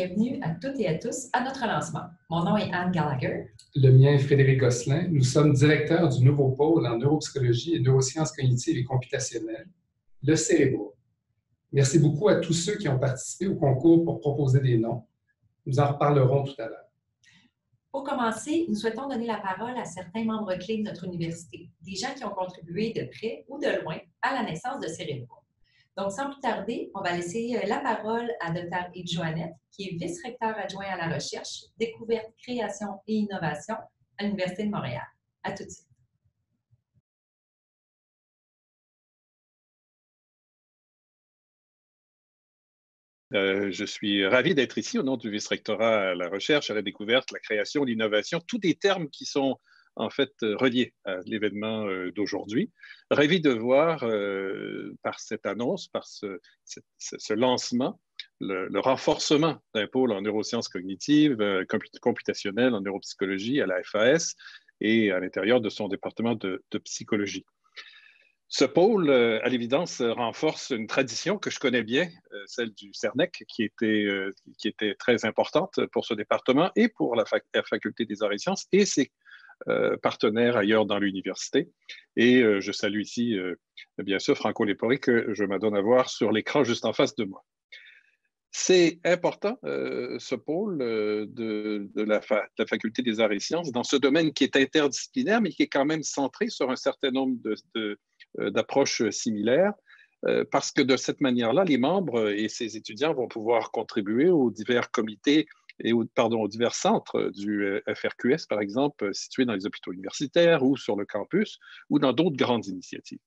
bienvenue à toutes et à tous à notre lancement. Mon nom est Anne Gallagher. Le mien est Frédéric Gosselin. Nous sommes directeurs du nouveau pôle en neuropsychologie et neurosciences cognitives et computationnelles, le Cérébro. Merci beaucoup à tous ceux qui ont participé au concours pour proposer des noms. Nous en reparlerons tout à l'heure. Pour commencer, nous souhaitons donner la parole à certains membres clés de notre université, des gens qui ont contribué de près ou de loin à la naissance de Cérébro. Donc, sans plus tarder, on va laisser la parole à Dr. Yves Joannette, qui est vice-recteur adjoint à la recherche, découverte, création et innovation à l'Université de Montréal. À tout de suite. Je suis ravi d'être ici au nom du vice-rectorat à la recherche, à la découverte, la création, l'innovation, tous des termes qui sont en fait reliés à l'événement d'aujourd'hui. Ravi de voir par cette annonce, par ce lancement, le renforcement d'un pôle en neurosciences cognitives, computationnelles, en neuropsychologie à la FAS et à l'intérieur de son département de psychologie. Ce pôle, à l'évidence, renforce une tradition que je connais bien, celle du CERNEC, qui était très importante pour ce département et pour la Faculté des arts et sciences et ses partenaires ailleurs dans l'université. Et je salue ici, bien sûr, Franco Lepori, que je m'adonne à voir sur l'écran juste en face de moi. C'est important, ce pôle de la Faculté des arts et sciences, dans ce domaine qui est interdisciplinaire, mais qui est quand même centré sur un certain nombre d'approches similaires, parce que de cette manière-là, les membres et ses étudiants vont pouvoir contribuer aux divers comités et aux divers centres du FRQS, par exemple, situés dans les hôpitaux universitaires ou sur le campus, ou dans d'autres grandes initiatives.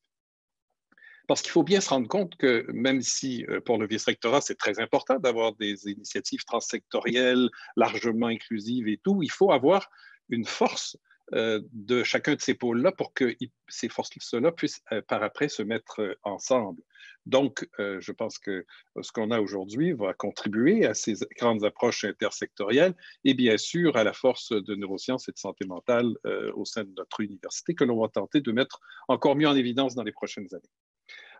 Parce qu'il faut bien se rendre compte que même si pour le vice-rectorat, c'est très important d'avoir des initiatives transsectorielles, largement inclusives et tout, il faut avoir une force de chacun de ces pôles-là pour que ces forces-là puissent par après se mettre ensemble. Donc, je pense que ce qu'on a aujourd'hui va contribuer à ces grandes approches intersectorielles et bien sûr à la force de neurosciences et de santé mentale au sein de notre université que l'on va tenter de mettre encore mieux en évidence dans les prochaines années.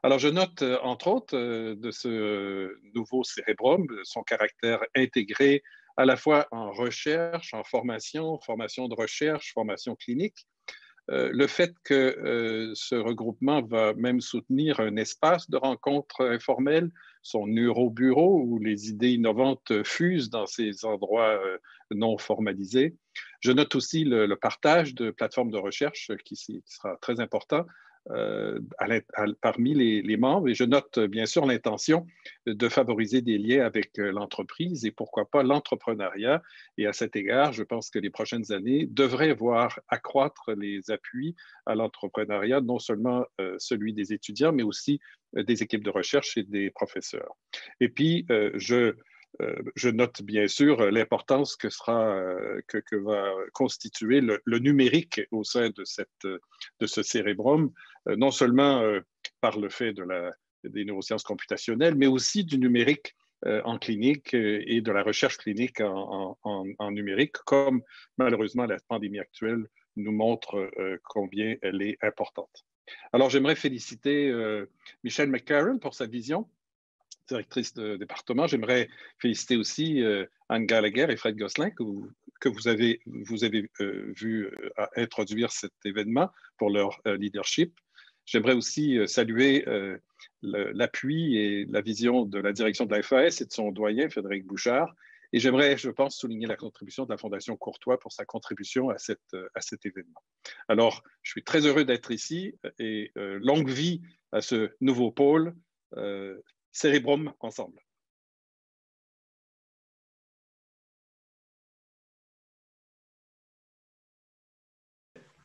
Alors, je note, entre autres, de ce nouveau Cérébrum, son caractère intégré à la fois en recherche, en formation, formation de recherche, formation clinique. Le fait que ce regroupement va même soutenir un espace de rencontre informelle, son neurobureau, où les idées innovantes fusent dans ces endroits non formalisés. Je note aussi le partage de plateformes de recherche qui sera très important parmi les membres. Et je note bien sûr l'intention de favoriser des liens avec l'entreprise et pourquoi pas l'entrepreneuriat. Et à cet égard, je pense que les prochaines années devraient voir accroître les appuis à l'entrepreneuriat, non seulement celui des étudiants, mais aussi des équipes de recherche et des professeurs. Et puis, je note bien sûr l'importance que va constituer le numérique au sein de ce Cérébrum, non seulement par le fait des neurosciences computationnelles, mais aussi du numérique en clinique et de la recherche clinique en numérique, comme malheureusement la pandémie actuelle nous montre combien elle est importante. Alors, j'aimerais féliciter Michelle McCarron pour sa vision, directrice de département. J'aimerais féliciter aussi Anne Gallagher et Fred Gosselin que vous avez vu introduire cet événement pour leur leadership. J'aimerais aussi saluer l'appui et la vision de la direction de la FAS et de son doyen, Frédéric Bouchard. Et j'aimerais, je pense, souligner la contribution de la Fondation Courtois pour sa contribution à cet événement. Alors, je suis très heureux d'être ici et longue vie à ce nouveau pôle. Cérébrum ensemble.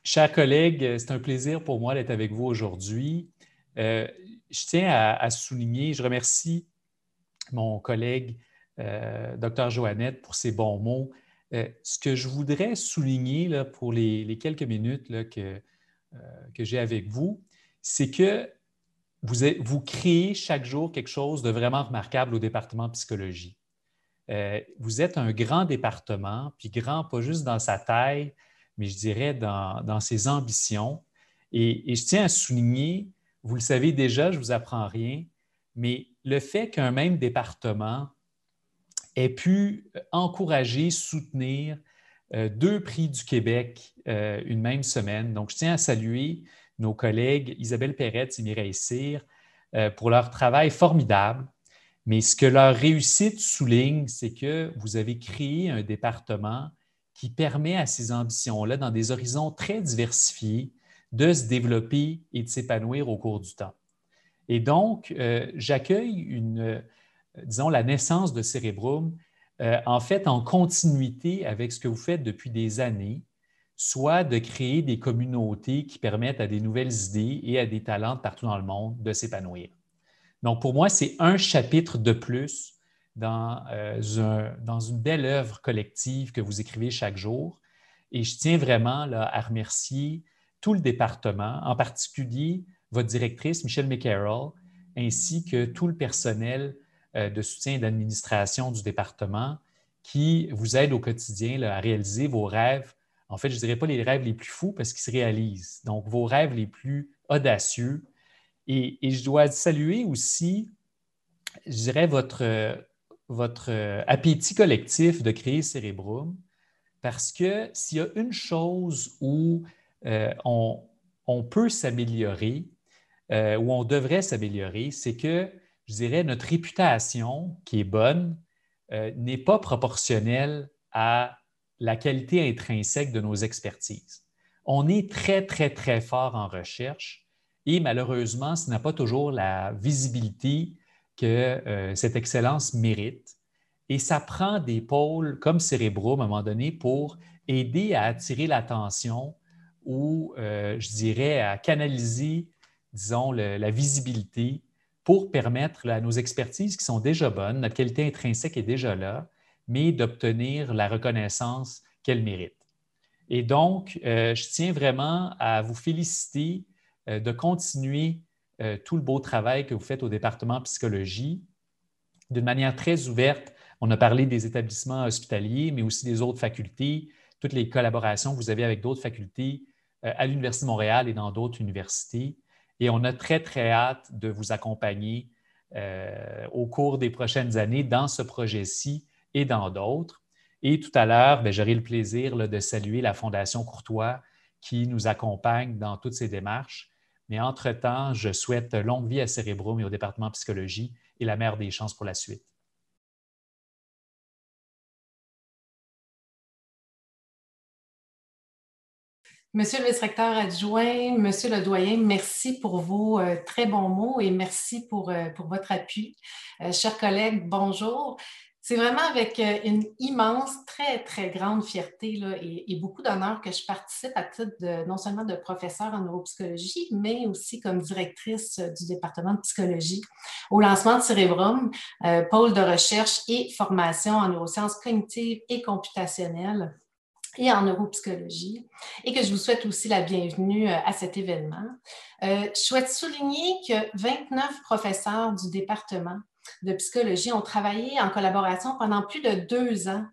Chers collègues, c'est un plaisir pour moi d'être avec vous aujourd'hui. Je tiens à souligner, je remercie mon collègue Dr. Joannette pour ses bons mots. Ce que je voudrais souligner là, pour les quelques minutes là, que j'ai avec vous, c'est que vous créez chaque jour quelque chose de vraiment remarquable au département de psychologie. Vous êtes un grand département, puis grand pas juste dans sa taille, mais je dirais dans ses ambitions. Et je tiens à souligner, vous le savez déjà, je ne vous apprends rien, mais le fait qu'un même département ait pu encourager, soutenir 2 prix du Québec une même semaine. Donc, je tiens à saluer nos collègues Isabelle Perretz et Mireille Cyr pour leur travail formidable. Mais ce que leur réussite souligne, c'est que vous avez créé un département qui permet à ces ambitions-là, dans des horizons très diversifiés, de se développer et de s'épanouir au cours du temps. Et donc, j'accueille disons, la naissance de Cérébrum, en fait, en continuité avec ce que vous faites depuis des années, soit de créer des communautés qui permettent à des nouvelles idées et à des talents partout dans le monde de s'épanouir. Donc, pour moi, c'est un chapitre de plus dans une belle œuvre collective que vous écrivez chaque jour. Et je tiens vraiment là, à remercier tout le département, en particulier votre directrice, Michelle McCarroll, ainsi que tout le personnel de soutien et d'administration du département qui vous aide au quotidien là, à réaliser vos rêves. En fait, je ne dirais pas les rêves les plus fous parce qu'ils se réalisent. Donc, vos rêves les plus audacieux. Et je dois saluer aussi, je dirais, votre appétit collectif de créer Cérébrum, parce que s'il y a une chose où on peut s'améliorer, où on devrait s'améliorer, c'est que, je dirais, notre réputation, qui est bonne, n'est pas proportionnelle à la qualité intrinsèque de nos expertises. On est très, très, très fort en recherche et malheureusement, ce n'a pas toujours la visibilité que cette excellence mérite. Et ça prend des pôles comme Cérébrum à un moment donné pour aider à attirer l'attention ou, je dirais, à canaliser, disons, la visibilité pour permettre à nos expertises qui sont déjà bonnes, notre qualité intrinsèque est déjà là, mais d'obtenir la reconnaissance qu'elles méritent. Et donc, je tiens vraiment à vous féliciter de continuer tout le beau travail que vous faites au département psychologie d'une manière très ouverte. On a parlé des établissements hospitaliers, mais aussi des autres facultés, toutes les collaborations que vous avez avec d'autres facultés à l'Université de Montréal et dans d'autres universités. Et on a très, très hâte de vous accompagner au cours des prochaines années dans ce projet-ci et dans d'autres. Et tout à l'heure, j'aurai le plaisir là, de saluer la Fondation Courtois qui nous accompagne dans toutes ces démarches. Mais entre-temps, je souhaite longue vie à Cérébrum et au département de psychologie et la meilleure des chances pour la suite. Monsieur le vice-recteur adjoint, monsieur le doyen, merci pour vos très bons mots et merci pour votre appui. Chers collègues, bonjour. C'est vraiment avec une immense, très, très grande fierté là, et beaucoup d'honneur que je participe à titre non seulement de professeur en neuropsychologie, mais aussi comme directrice du département de psychologie au lancement de Cérébrum, pôle de recherche et formation en neurosciences cognitives et computationnelles et en neuropsychologie, et que je vous souhaite aussi la bienvenue à cet événement. Je souhaite souligner que 29 professeurs du département de psychologie ont travaillé en collaboration pendant plus de 2 ans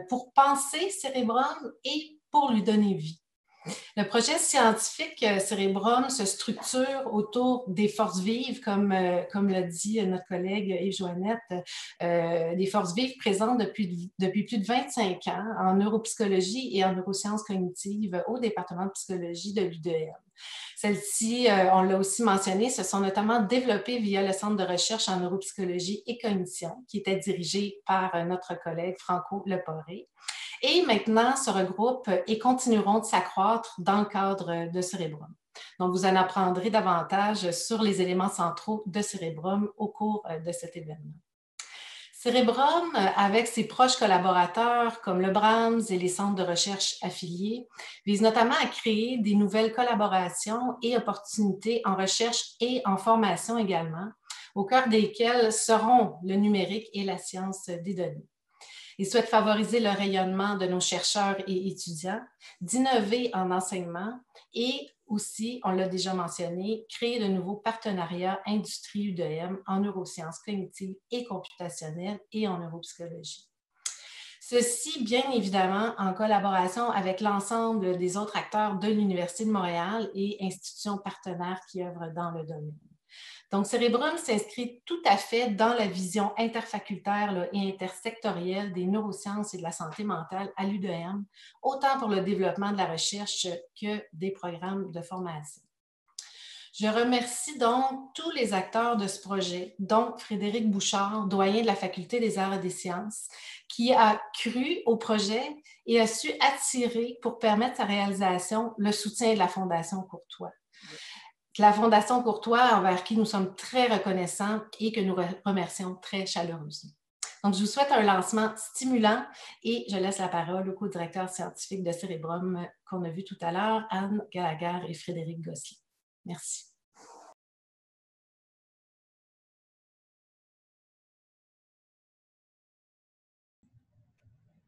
pour penser Cérébrum et pour lui donner vie. Le projet scientifique Cérébrum se structure autour des forces vives, comme l'a dit notre collègue Yves Joannette, des forces vives présentes depuis plus de 25 ans en neuropsychologie et en neurosciences cognitives au département de psychologie de l'UDM. Celles-ci, on l'a aussi mentionné, se sont notamment développées via le Centre de recherche en neuropsychologie et cognition, qui était dirigé par notre collègue Franco Leporé. Et maintenant se regroupent et continueront de s'accroître dans le cadre de Cérébrum. Donc, vous en apprendrez davantage sur les éléments centraux de Cérébrum au cours de cet événement. Cérébrum, avec ses proches collaborateurs comme le BRAMS et les centres de recherche affiliés, vise notamment à créer des nouvelles collaborations et opportunités en recherche et en formation également, au cœur desquelles seront le numérique et la science des données. Il souhaite favoriser le rayonnement de nos chercheurs et étudiants, d'innover en enseignement et aussi, on l'a déjà mentionné, créer de nouveaux partenariats industrie-UDM en neurosciences cognitives et computationnelles et en neuropsychologie. Ceci, bien évidemment, en collaboration avec l'ensemble des autres acteurs de l'Université de Montréal et institutions partenaires qui œuvrent dans le domaine. Donc, Cérébrum s'inscrit tout à fait dans la vision interfacultaire là, et intersectorielle des neurosciences et de la santé mentale à l'UDM, autant pour le développement de la recherche que des programmes de formation. Je remercie donc tous les acteurs de ce projet, dont Frédéric Bouchard, doyen de la Faculté des arts et des sciences, qui a cru au projet et a su attirer pour permettre sa réalisation le soutien de la Fondation Courtois. La Fondation Courtois, envers qui nous sommes très reconnaissants et que nous remercions très chaleureusement. Donc, je vous souhaite un lancement stimulant et je laisse la parole au co-directeur scientifique de Cérébrum qu'on a vu tout à l'heure, Anne Gallagher et Frédéric Gosselin. Merci.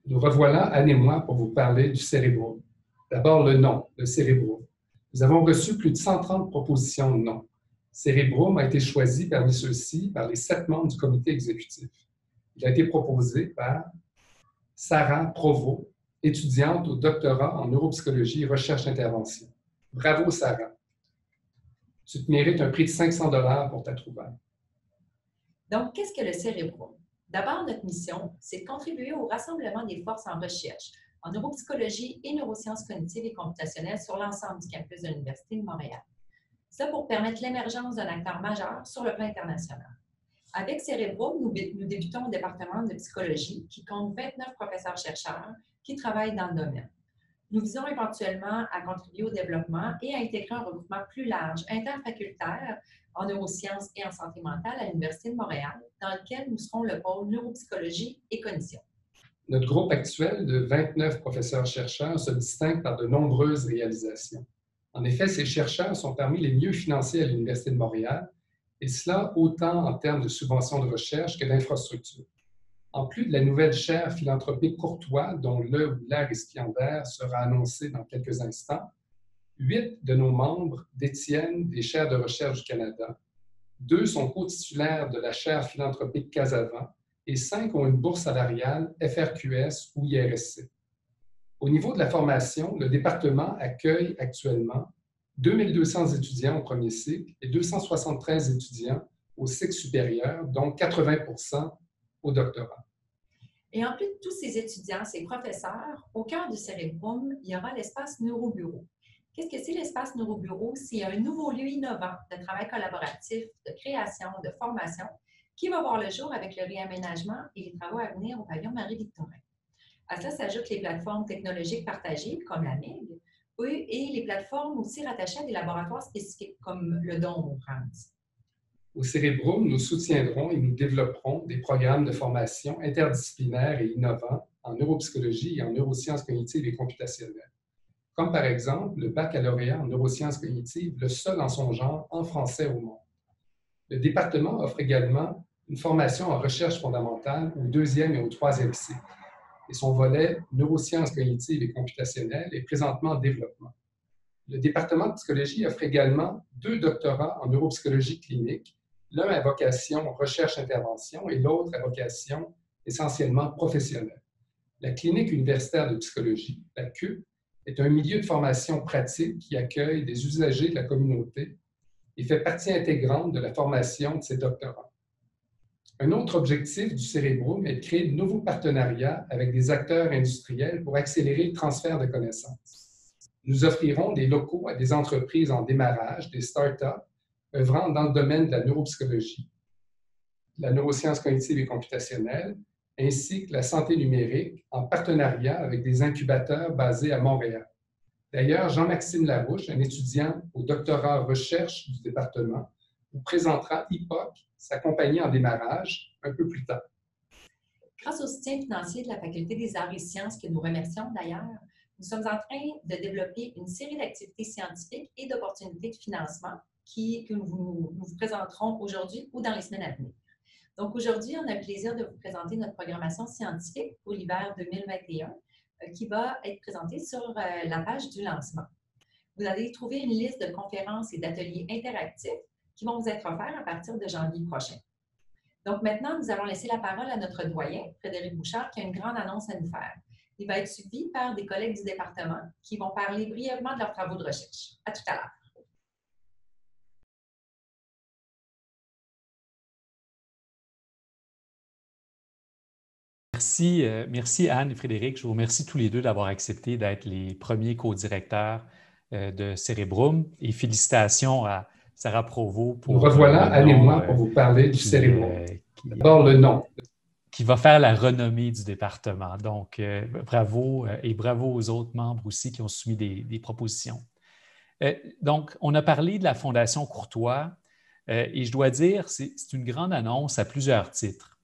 Nous revoilà, Anne et moi, pour vous parler du Cérébrum. D'abord, le nom, le Cérébrum. Nous avons reçu plus de 130 propositions de noms. Cérébrum a été choisi parmi ceux-ci par les 7 membres du comité exécutif. Il a été proposé par Sarah Provost, étudiante au doctorat en neuropsychologie et recherche-intervention. Bravo, Sarah. Tu te mérites un prix de 500 $ pour ta trouvaille. Donc, qu'est-ce que le Cérébrum? D'abord, notre mission, c'est de contribuer au rassemblement des forces en recherche, en neuropsychologie et neurosciences cognitives et computationnelles sur l'ensemble du campus de l'Université de Montréal. Ça pour permettre l'émergence d'un acteur majeur sur le plan international. Avec Cérébrum, nous débutons au département de psychologie qui compte 29 professeurs-chercheurs qui travaillent dans le domaine. Nous visons éventuellement à contribuer au développement et à intégrer un regroupement plus large, interfacultaire, en neurosciences et en santé mentale à l'Université de Montréal, dans lequel nous serons le pôle neuropsychologie et cognition. Notre groupe actuel de 29 professeurs-chercheurs se distingue par de nombreuses réalisations. En effet, ces chercheurs sont parmi les mieux financés à l'Université de Montréal, et cela autant en termes de subventions de recherche que d'infrastructures. En plus de la nouvelle chaire philanthropique Courtois, dont le ou la récipiendaire sera annoncé dans quelques instants, 8 de nos membres détiennent des chaires de recherche du Canada, 2 sont co-titulaires de la chaire philanthropique Casavant et 5 ont une bourse salariale FRQS ou IRSC. Au niveau de la formation, le département accueille actuellement 2200 étudiants au premier cycle et 273 étudiants au cycle supérieur, dont 80% au doctorat. Et en plus de tous ces étudiants, ces professeurs, au cœur du Cérébrum, il y aura l'espace Neurobureau. Qu'est-ce que c'est l'espace Neurobureau? C'est un nouveau lieu innovant de travail collaboratif, de création, de formation, qui va voir le jour avec le réaménagement et les travaux à venir au pavillon Marie-Victorin. À cela s'ajoutent les plateformes technologiques partagées, comme la MIG, et les plateformes aussi rattachées à des laboratoires spécifiques, comme le Dôme au France. Au Cérébrum, nous soutiendrons et nous développerons des programmes de formation interdisciplinaires et innovants en neuropsychologie et en neurosciences cognitives et computationnelles, comme par exemple le baccalauréat en neurosciences cognitives, le seul en son genre en français au monde. Le département offre également une formation en recherche fondamentale au 2e et au 3e cycle, et son volet neurosciences cognitives et computationnelles est présentement en développement. Le département de psychologie offre également 2 doctorats en neuropsychologie clinique, l'un à vocation recherche-intervention et l'autre à vocation essentiellement professionnelle. La clinique universitaire de psychologie, la CUP, est un milieu de formation pratique qui accueille des usagers de la communauté et fait partie intégrante de la formation de ces doctorants. Un autre objectif du Cérébrum est de créer de nouveaux partenariats avec des acteurs industriels pour accélérer le transfert de connaissances. Nous offrirons des locaux à des entreprises en démarrage, des start-up, œuvrant dans le domaine de la neuropsychologie, la neurosciences cognitives et computationnelles, ainsi que la santé numérique, en partenariat avec des incubateurs basés à Montréal. D'ailleurs, Jean-Maxime Larouche, un étudiant au doctorat recherche du département, vous présentera IPOC, sa compagnie en démarrage, un peu plus tard. Grâce au soutien financier de la Faculté des arts et sciences, que nous remercions d'ailleurs, nous sommes en train de développer une série d'activités scientifiques et d'opportunités de financement que nous vous présenterons aujourd'hui ou dans les semaines à venir. Donc aujourd'hui, on a le plaisir de vous présenter notre programmation scientifique pour l'hiver 2021 qui va être présentée sur la page du lancement. Vous allez trouver une liste de conférences et d'ateliers interactifs qui vont vous être offerts à partir de janvier prochain. Donc maintenant, nous allons laisser la parole à notre doyen, Frédéric Bouchard, qui a une grande annonce à nous faire. Il va être suivi par des collègues du département qui vont parler brièvement de leurs travaux de recherche. À tout à l'heure. Merci Anne et Frédéric. Je vous remercie tous les deux d'avoir accepté d'être les premiers co-directeurs de Cérébrum et félicitations à Sarah Provost pour nous revoilà, le Anne et nom moi, pour vous parler du Cérébrum. D'abord, le nom. Qui va faire la renommée du département. Donc, bravo et bravo aux autres membres aussi qui ont soumis des propositions. Donc, on a parlé de la Fondation Courtois et je dois dire, c'est une grande annonce à plusieurs titres.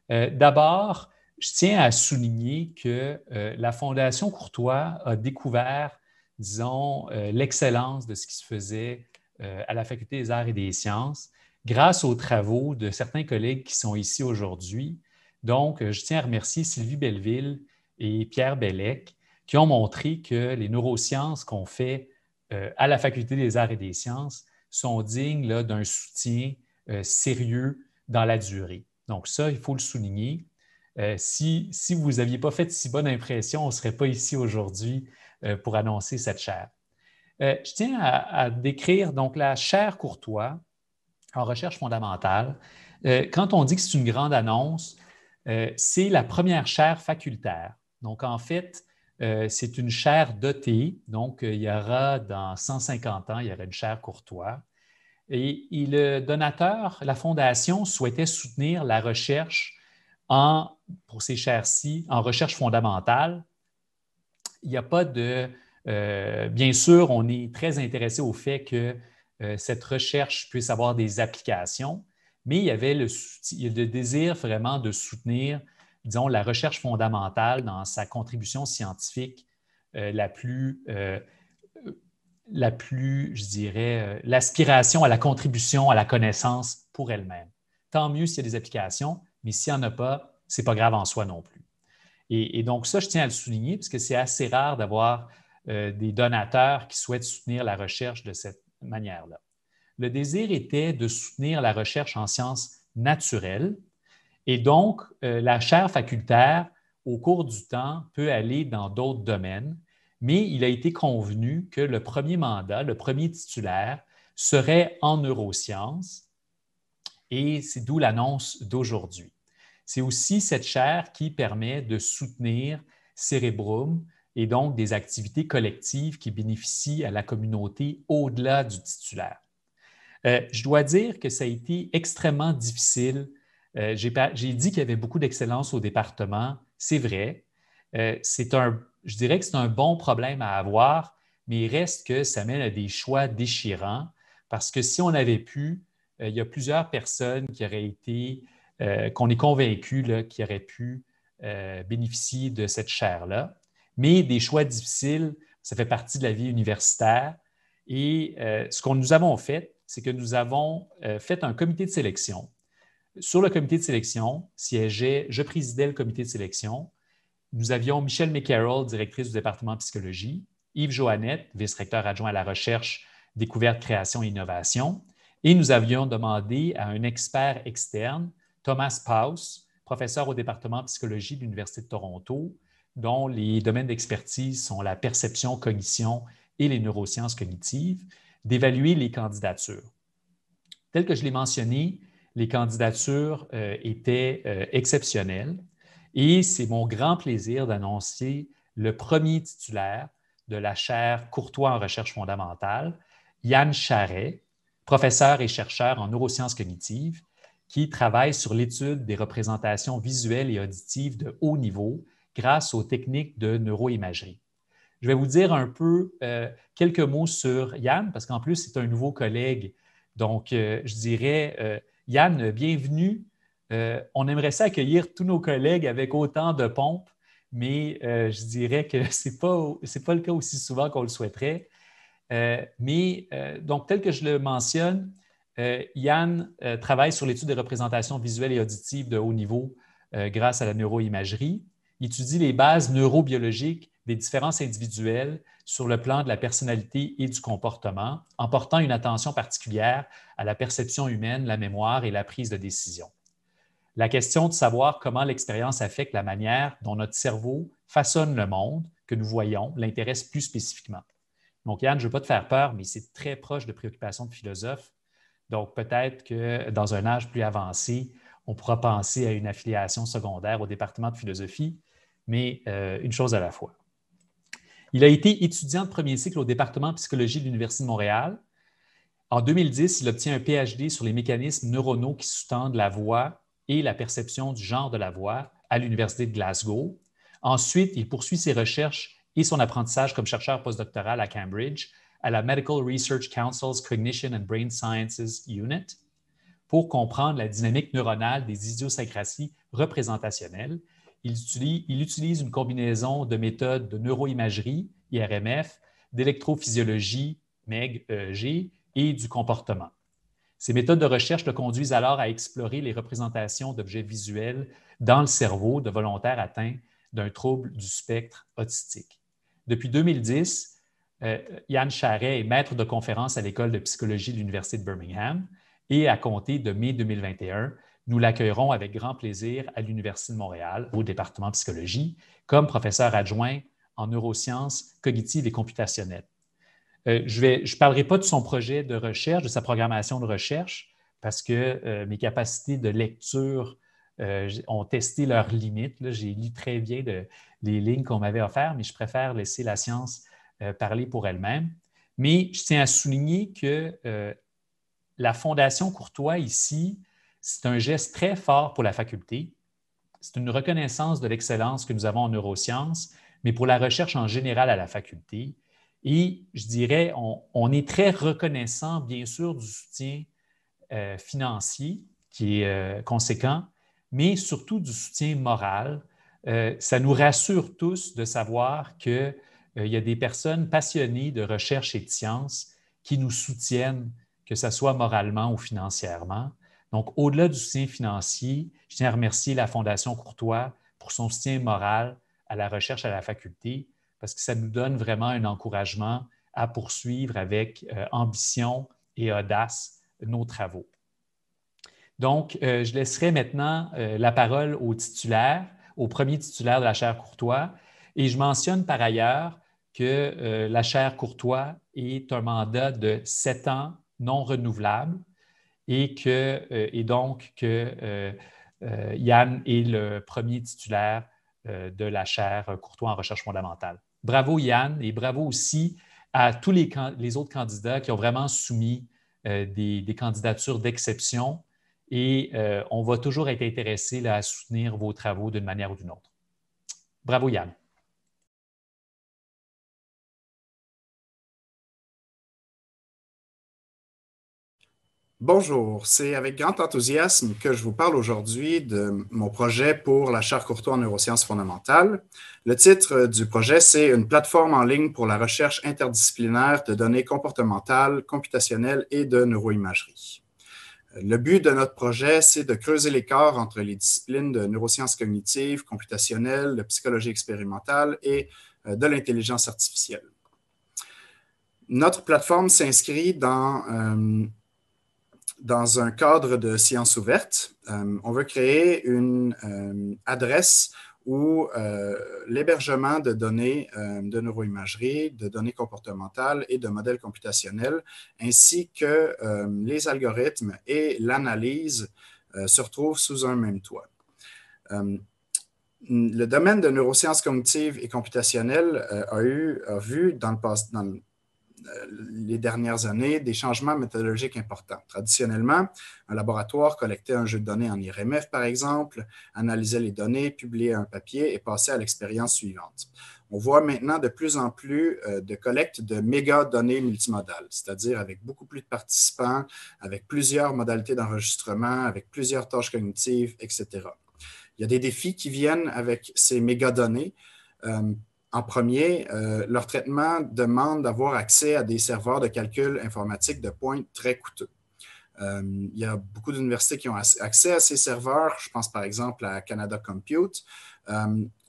D'abord, je tiens à souligner que la Fondation Courtois a découvert, disons, l'excellence de ce qui se faisait à la Faculté des arts et des sciences grâce aux travaux de certains collègues qui sont ici aujourd'hui. Donc, je tiens à remercier Sylvie Belleville et Pierre Bellec qui ont montré que les neurosciences qu'on fait à la Faculté des arts et des sciences sont dignes d'un soutien sérieux dans la durée. Donc ça, il faut le souligner. Si vous n'aviez pas fait si bonne impression, on ne serait pas ici aujourd'hui pour annoncer cette chaire. Je tiens à décrire donc la chaire Courtois en recherche fondamentale. Quand on dit que c'est une grande annonce, c'est la première chaire facultaire. Donc en fait, c'est une chaire dotée. Donc il y aura dans 150 ans, il y aura une chaire Courtois. Et le donateur, la Fondation, souhaitait soutenir la recherche pour ces chaires-ci, en recherche fondamentale. Il n'y a pas de... bien sûr, on est très intéressé au fait que cette recherche puisse avoir des applications, mais il y avait le désir vraiment de soutenir, disons, la recherche fondamentale dans sa contribution scientifique la plus, je dirais, l'aspiration à la contribution à la connaissance pour elle-même. Tant mieux s'il y a des applications, mais s'il n'y en a pas, ce n'est pas grave en soi non plus. Et donc ça, je tiens à le souligner parce que c'est assez rare d'avoir des donateurs qui souhaitent soutenir la recherche de cette manière-là. Le désir était de soutenir la recherche en sciences naturelles et donc la chaire facultaire, au cours du temps, peut aller dans d'autres domaines, mais il a été convenu que le premier mandat, le premier titulaire, serait en neurosciences et c'est d'où l'annonce d'aujourd'hui. C'est aussi cette chaire qui permet de soutenir Cérébrum et donc des activités collectives qui bénéficient à la communauté au-delà du titulaire. Je dois dire que ça a été extrêmement difficile. J'ai dit qu'il y avait beaucoup d'excellence au département. C'est vrai. Je dirais que c'est un bon problème à avoir, mais il reste que ça mène à des choix déchirants parce que si on avait pu, il y a plusieurs personnes qui auraient été, qu'on est convaincu qui auraient pu bénéficier de cette chaire-là. Mais des choix difficiles, ça fait partie de la vie universitaire. Et ce que nous avons fait, c'est que nous avons fait un comité de sélection. Sur le comité de sélection je présidais le comité de sélection. Nous avions Michelle McCarroll, directrice du département de psychologie, Yves Joannette, vice-recteur adjoint à la recherche, découverte, création et innovation. Et nous avions demandé à un expert externe, Thomas Paus, professeur au département de psychologie de l'Université de Toronto, dont les domaines d'expertise sont la perception, cognition et les neurosciences cognitives, d'évaluer les candidatures. Tel que je l'ai mentionné, les candidatures étaient exceptionnelles et c'est mon grand plaisir d'annoncer le premier titulaire de la chaire Courtois en recherche fondamentale, Yann Charret, professeur et chercheur en neurosciences cognitives, qui travaille sur l'étude des représentations visuelles et auditives de haut niveau grâce aux techniques de neuroimagerie. Je vais vous dire un peu quelques mots sur Yann, parce qu'en plus, c'est un nouveau collègue. Donc, je dirais, Yann, bienvenue. On aimerait ça accueillir tous nos collègues avec autant de pompe, mais je dirais que ce n'est pas le cas aussi souvent qu'on le souhaiterait. Donc, tel que je le mentionne, Yann travaille sur l'étude des représentations visuelles et auditives de haut niveau grâce à la neuroimagerie. Il étudie les bases neurobiologiques des différences individuelles sur le plan de la personnalité et du comportement, en portant une attention particulière à la perception humaine, la mémoire et la prise de décision. La question de savoir comment l'expérience affecte la manière dont notre cerveau façonne le monde que nous voyons l'intéresse plus spécifiquement. Donc, Yann, je ne veux pas te faire peur, mais c'est très proche de préoccupations de philosophes. Donc, peut-être que dans un âge plus avancé, on pourra penser à une affiliation secondaire au département de philosophie, mais une chose à la fois. Il a été étudiant de premier cycle au département de psychologie de l'Université de Montréal. En 2010, il obtient un PhD sur les mécanismes neuronaux qui sous-tendent la voix et la perception du genre de la voix à l'Université de Glasgow. Ensuite, il poursuit ses recherches et son apprentissage comme chercheur postdoctoral à Cambridge, à la Medical Research Council's Cognition and Brain Sciences Unit, pour comprendre la dynamique neuronale des idiosyncrasies représentationnelles. Il utilise une combinaison de méthodes de neuroimagerie, IRMF, d'électrophysiologie, MEG, et du comportement. Ces méthodes de recherche le conduisent alors à explorer les représentations d'objets visuels dans le cerveau de volontaires atteints d'un trouble du spectre autistique. Depuis 2010, Yann Charret est maître de conférence à l'École de psychologie de l'Université de Birmingham et à compter de mai 2021, nous l'accueillerons avec grand plaisir à l'Université de Montréal, au département de psychologie, comme professeur adjoint en neurosciences cognitives et computationnelles. Je ne parlerai pas de son projet de recherche, de sa programmation de recherche, parce que mes capacités de lecture ont testé leurs limites. J'ai lu très bien les lignes qu'on m'avait offertes, mais je préfère laisser la science parler pour elle-même. Mais je tiens à souligner que la Fondation Courtois ici, c'est un geste très fort pour la faculté. C'est une reconnaissance de l'excellence que nous avons en neurosciences, mais pour la recherche en général à la faculté. Et je dirais, on est très reconnaissant, bien sûr, du soutien financier qui est conséquent, mais surtout du soutien moral. Ça nous rassure tous de savoir qu'il y a des personnes passionnées de recherche et de sciences qui nous soutiennent, que ce soit moralement ou financièrement. Donc, au-delà du soutien financier, je tiens à remercier la Fondation Courtois pour son soutien moral à la recherche à la faculté, parce que ça nous donne vraiment un encouragement à poursuivre avec ambition et audace nos travaux. Donc, je laisserai maintenant la parole au titulaire, au premier titulaire de la chaire Courtois, et je mentionne par ailleurs que la chaire Courtois est un mandat de 7 ans non renouvelable et donc que Yann est le premier titulaire de la chaire Courtois en recherche fondamentale. Bravo Yann et bravo aussi à tous les autres candidats qui ont vraiment soumis des candidatures d'exception et on va toujours être intéressé là, à soutenir vos travaux d'une manière ou d'une autre. Bravo Yann. Bonjour, c'est avec grand enthousiasme que je vous parle aujourd'hui de mon projet pour la chaire Courtois en neurosciences fondamentales. Le titre du projet, c'est « Une plateforme en ligne pour la recherche interdisciplinaire de données comportementales, computationnelles et de neuroimagerie ». Le but de notre projet, c'est de creuser l'écart entre les disciplines de neurosciences cognitives, computationnelles, de psychologie expérimentale et de l'intelligence artificielle. Notre plateforme s'inscrit dans un cadre de sciences ouvertes. On veut créer une adresse où l'hébergement de données de neuroimagerie, de données comportementales et de modèles computationnels, ainsi que les algorithmes et l'analyse se retrouvent sous un même toit. Le domaine de neurosciences cognitives et computationnelles a vu dans le passé, les dernières années, des changements méthodologiques importants. Traditionnellement, un laboratoire collectait un jeu de données en IRMF, par exemple, analysait les données, publiait un papier et passait à l'expérience suivante. On voit maintenant de plus en plus de collecte de méga-données multimodales, c'est-à-dire avec beaucoup plus de participants, avec plusieurs modalités d'enregistrement, avec plusieurs tâches cognitives, etc. Il y a des défis qui viennent avec ces méga-données. En premier, leur traitement demande d'avoir accès à des serveurs de calcul informatique de pointe très coûteux. Il y a beaucoup d'universités qui ont accès à ces serveurs. Je pense par exemple à Canada Compute,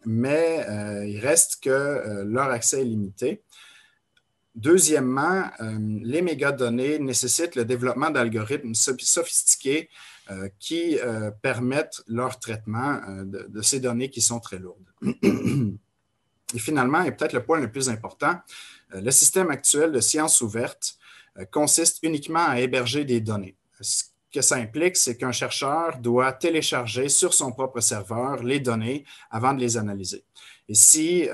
mais il reste que leur accès est limité. Deuxièmement, les mégadonnées nécessitent le développement d'algorithmes sophistiqués qui permettent leur traitement de ces données qui sont très lourdes. Et finalement, et peut-être le point le plus important, le système actuel de sciences ouvertes consiste uniquement à héberger des données. que ça implique, c'est qu'un chercheur doit télécharger sur son propre serveur les données avant de les analyser. Et si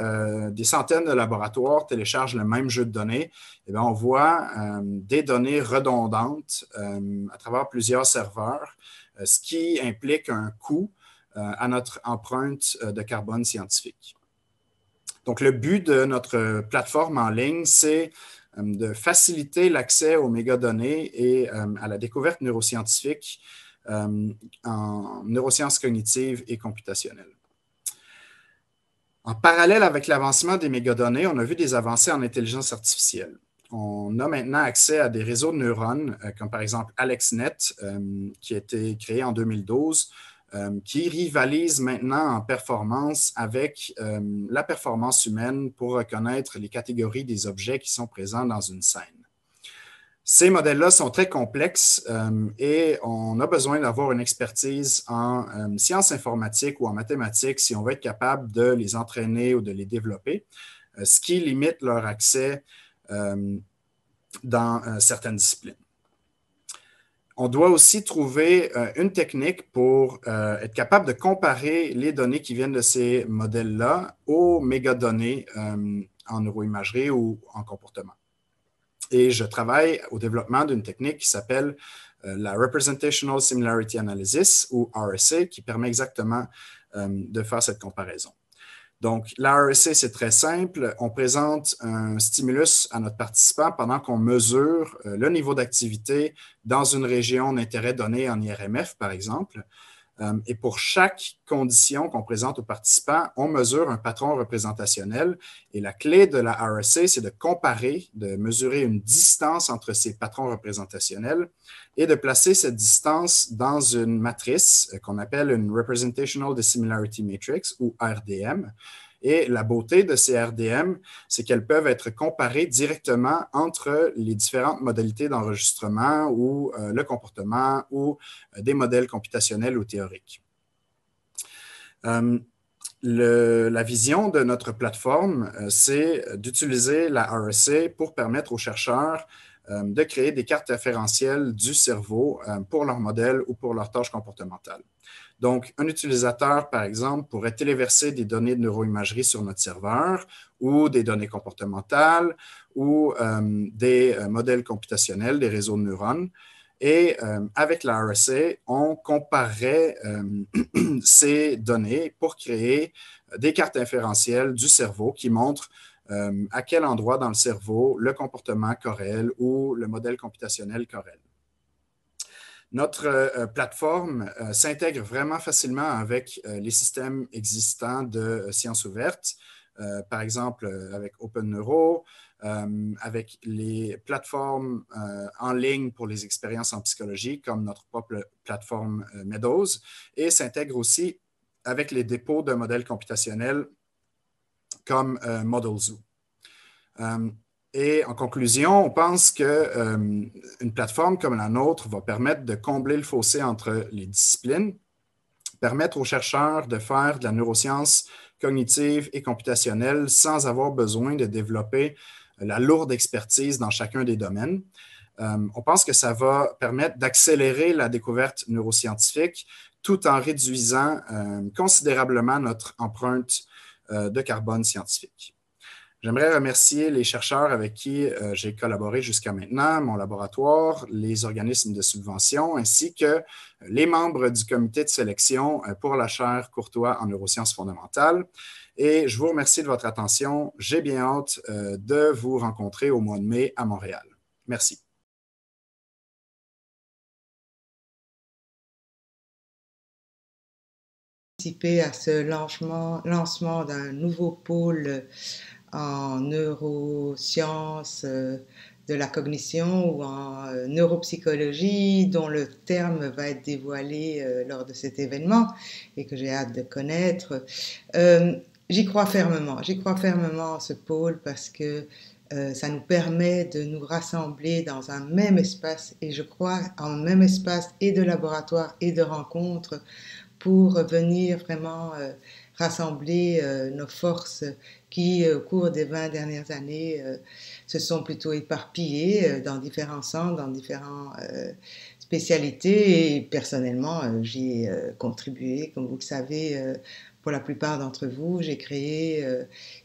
des centaines de laboratoires téléchargent le même jeu de données, eh bien, on voit des données redondantes à travers plusieurs serveurs, ce qui implique un coût à notre empreinte de carbone scientifique. Donc, le but de notre plateforme en ligne, c'est de faciliter l'accès aux mégadonnées et à la découverte neuroscientifique en neurosciences cognitives et computationnelles. En parallèle avec l'avancement des mégadonnées, on a vu des avancées en intelligence artificielle. On a maintenant accès à des réseaux de neurones, comme par exemple AlexNet, qui a été créé en 2012, qui rivalise maintenant en performance avec la performance humaine pour reconnaître les catégories des objets qui sont présents dans une scène. Ces modèles-là sont très complexes et on a besoin d'avoir une expertise en sciences informatiques ou en mathématiques si on veut être capable de les entraîner ou de les développer, ce qui limite leur accès dans certaines disciplines. On doit aussi trouver une technique pour être capable de comparer les données qui viennent de ces modèles-là aux mégadonnées en neuroimagerie ou en comportement. Et je travaille au développement d'une technique qui s'appelle la Representational Similarity Analysis, ou RSA, qui permet exactement de faire cette comparaison. Donc, la RSA, c'est très simple. On présente un stimulus à notre participant pendant qu'on mesure le niveau d'activité dans une région d'intérêt donnée en IRMF, par exemple. Et pour chaque condition qu'on présente aux participants, on mesure un patron représentationnel. Et la clé de la RSA, c'est de comparer, de mesurer une distance entre ces patrons représentationnels et de placer cette distance dans une matrice qu'on appelle une Representational Dissimilarity Matrix, ou RDM. Et la beauté de ces RDM, c'est qu'elles peuvent être comparées directement entre les différentes modalités d'enregistrement ou le comportement ou des modèles computationnels ou théoriques. La vision de notre plateforme, c'est d'utiliser la RSA pour permettre aux chercheurs de créer des cartes référentielles du cerveau pour leur modèle ou pour leurs tâches comportementales. Donc, un utilisateur, par exemple, pourrait téléverser des données de neuroimagerie sur notre serveur ou des données comportementales ou des modèles computationnels, des réseaux de neurones. Et avec la RSA, on comparerait ces données pour créer des cartes inférentielles du cerveau qui montrent à quel endroit dans le cerveau le comportement corrèle ou le modèle computationnel corrèle. Notre plateforme s'intègre vraiment facilement avec les systèmes existants de sciences ouvertes, par exemple avec OpenNeuro, avec les plateformes en ligne pour les expériences en psychologie, comme notre propre plateforme Meadows, et s'intègre aussi avec les dépôts de modèles computationnels comme ModelZoo. Et en conclusion, on pense qu'une plateforme comme la nôtre va permettre de combler le fossé entre les disciplines, permettre aux chercheurs de faire de la neuroscience cognitive et computationnelle sans avoir besoin de développer la lourde expertise dans chacun des domaines. On pense que ça va permettre d'accélérer la découverte neuroscientifique tout en réduisant considérablement notre empreinte de carbone scientifique. J'aimerais remercier les chercheurs avec qui j'ai collaboré jusqu'à maintenant, mon laboratoire, les organismes de subvention, ainsi que les membres du comité de sélection pour la chaire Courtois en neurosciences fondamentales. Et je vous remercie de votre attention. J'ai bien hâte de vous rencontrer au mois de mai à Montréal. Merci. À ce lancement d'un nouveau pôle en neurosciences de la cognition ou en neuropsychologie, dont le terme va être dévoilé lors de cet événement et que j'ai hâte de connaître. J'y crois fermement en ce pôle parce que ça nous permet de nous rassembler dans un même espace, et je crois en même espace et de laboratoire et de rencontres pour venir vraiment rassembler nos forces qui, au cours des 20 dernières années, se sont plutôt éparpillés dans différents centres, dans différentes spécialités. Et personnellement, j'y ai contribué, comme vous le savez. Pour la plupart d'entre vous, j'ai créé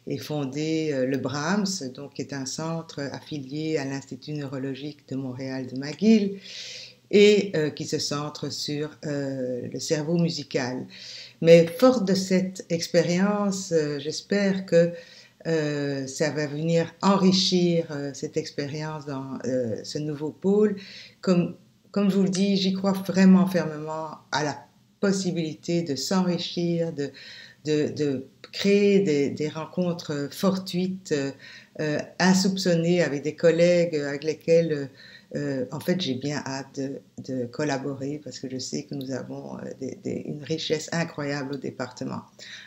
et fondé le Brahms, donc, qui est un centre affilié à l'Institut neurologique de Montréal de McGill et qui se centre sur le cerveau musical. Mais forte de cette expérience, j'espère que ça va venir enrichir cette expérience dans ce nouveau pôle. Comme je vous le dis, j'y crois vraiment fermement à la possibilité de s'enrichir, de créer des rencontres fortuites, insoupçonnées avec des collègues avec lesquels, en fait, j'ai bien hâte de collaborer parce que je sais que nous avons une richesse incroyable au département.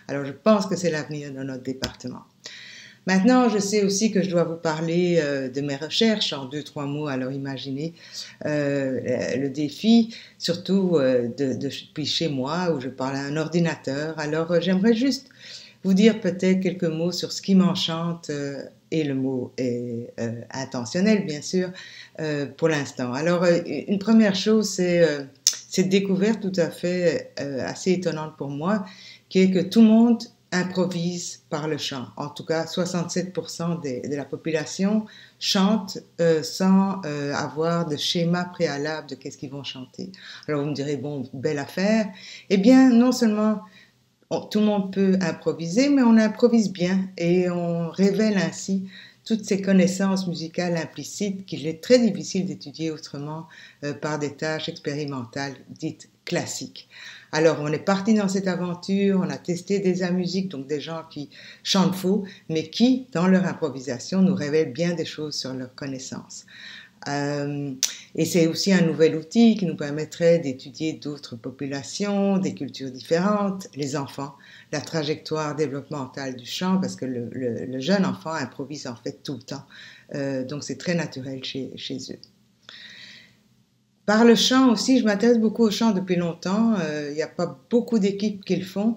Alors, je pense que c'est l'avenir de notre département. Maintenant, je sais aussi que je dois vous parler de mes recherches en 2-3 mots. Alors imaginez le défi, surtout depuis chez moi où je parle à un ordinateur. Alors j'aimerais juste vous dire peut-être quelques mots sur ce qui m'enchante et le mot est intentionnel bien sûr pour l'instant. Alors une première chose, c'est cette découverte tout à fait assez étonnante pour moi, qui est que tout le monde improvise par le chant. En tout cas, 67% de la population chante sans avoir de schéma préalable de qu'est-ce qu'ils vont chanter. Alors vous me direz, bon, belle affaire. Eh bien, non seulement tout le monde peut improviser, mais on improvise bien et on révèle ainsi toutes ces connaissances musicales implicites qu'il est très difficile d'étudier autrement par des tâches expérimentales dites classiques. Alors, on est parti dans cette aventure, on a testé des amusiques, donc des gens qui chantent faux, mais qui, dans leur improvisation, nous révèlent bien des choses sur leurs connaissances. Et c'est aussi un nouvel outil qui nous permettrait d'étudier d'autres populations, des cultures différentes, les enfants, la trajectoire développementale du chant, parce que le jeune enfant improvise en fait tout le temps, donc c'est très naturel chez eux. Par le chant aussi, je m'intéresse beaucoup au chant depuis longtemps. Il n'y a pas beaucoup d'équipes qui le font.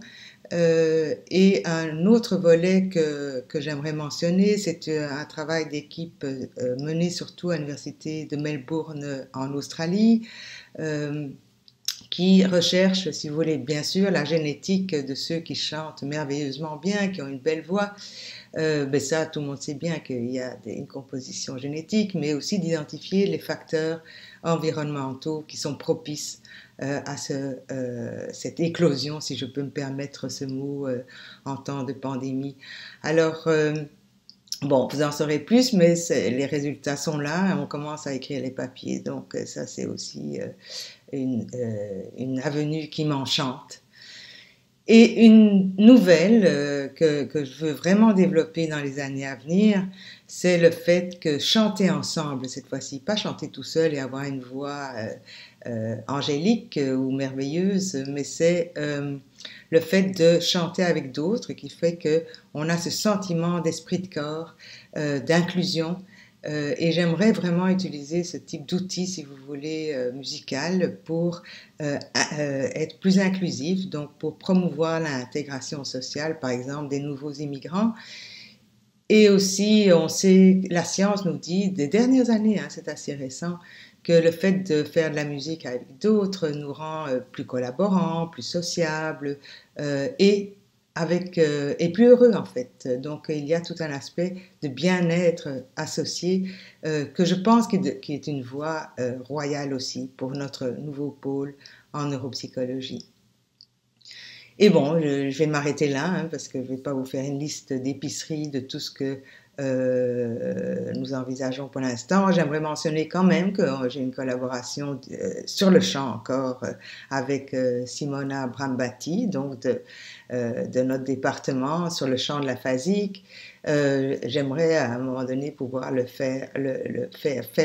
Et un autre volet que j'aimerais mentionner, c'est un travail d'équipe mené surtout à l'Université de Melbourne en Australie, qui recherche, si vous voulez, bien sûr, la génétique de ceux qui chantent merveilleusement bien, qui ont une belle voix. Ben ça, tout le monde sait bien qu'il y a une composition génétique, mais aussi d'identifier les facteurs environnementaux qui sont propices à cette éclosion, si je peux me permettre ce mot, en temps de pandémie. Alors, bon, vous en saurez plus, mais les résultats sont là, on commence à écrire les papiers, donc ça c'est aussi une avenue qui m'enchante. Et une nouvelle que je veux vraiment développer dans les années à venir, c'est le fait que chanter ensemble, cette fois-ci, pas chanter tout seul et avoir une voix angélique ou merveilleuse, mais c'est le fait de chanter avec d'autres qui fait qu'on a ce sentiment d'esprit de corps, d'inclusion. Et j'aimerais vraiment utiliser ce type d'outil, si vous voulez, musical pour être plus inclusif, donc pour promouvoir l'intégration sociale, par exemple, des nouveaux immigrants. Et aussi, on sait, la science nous dit, des dernières années, hein, c'est assez récent, que le fait de faire de la musique avec d'autres nous rend plus collaborants, plus sociables et plus heureux en fait. Donc il y a tout un aspect de bien-être associé que je pense qui est une voie royale aussi pour notre nouveau pôle en neuropsychologie. Et bon, je vais m'arrêter là hein, parce que je ne vais pas vous faire une liste d'épiceries de tout ce que nous envisageons pour l'instant. J'aimerais mentionner quand même que j'ai une collaboration sur le chant encore avec Simona Brambati, donc de notre département sur le chant de la phasique. J'aimerais à un moment donné pouvoir faire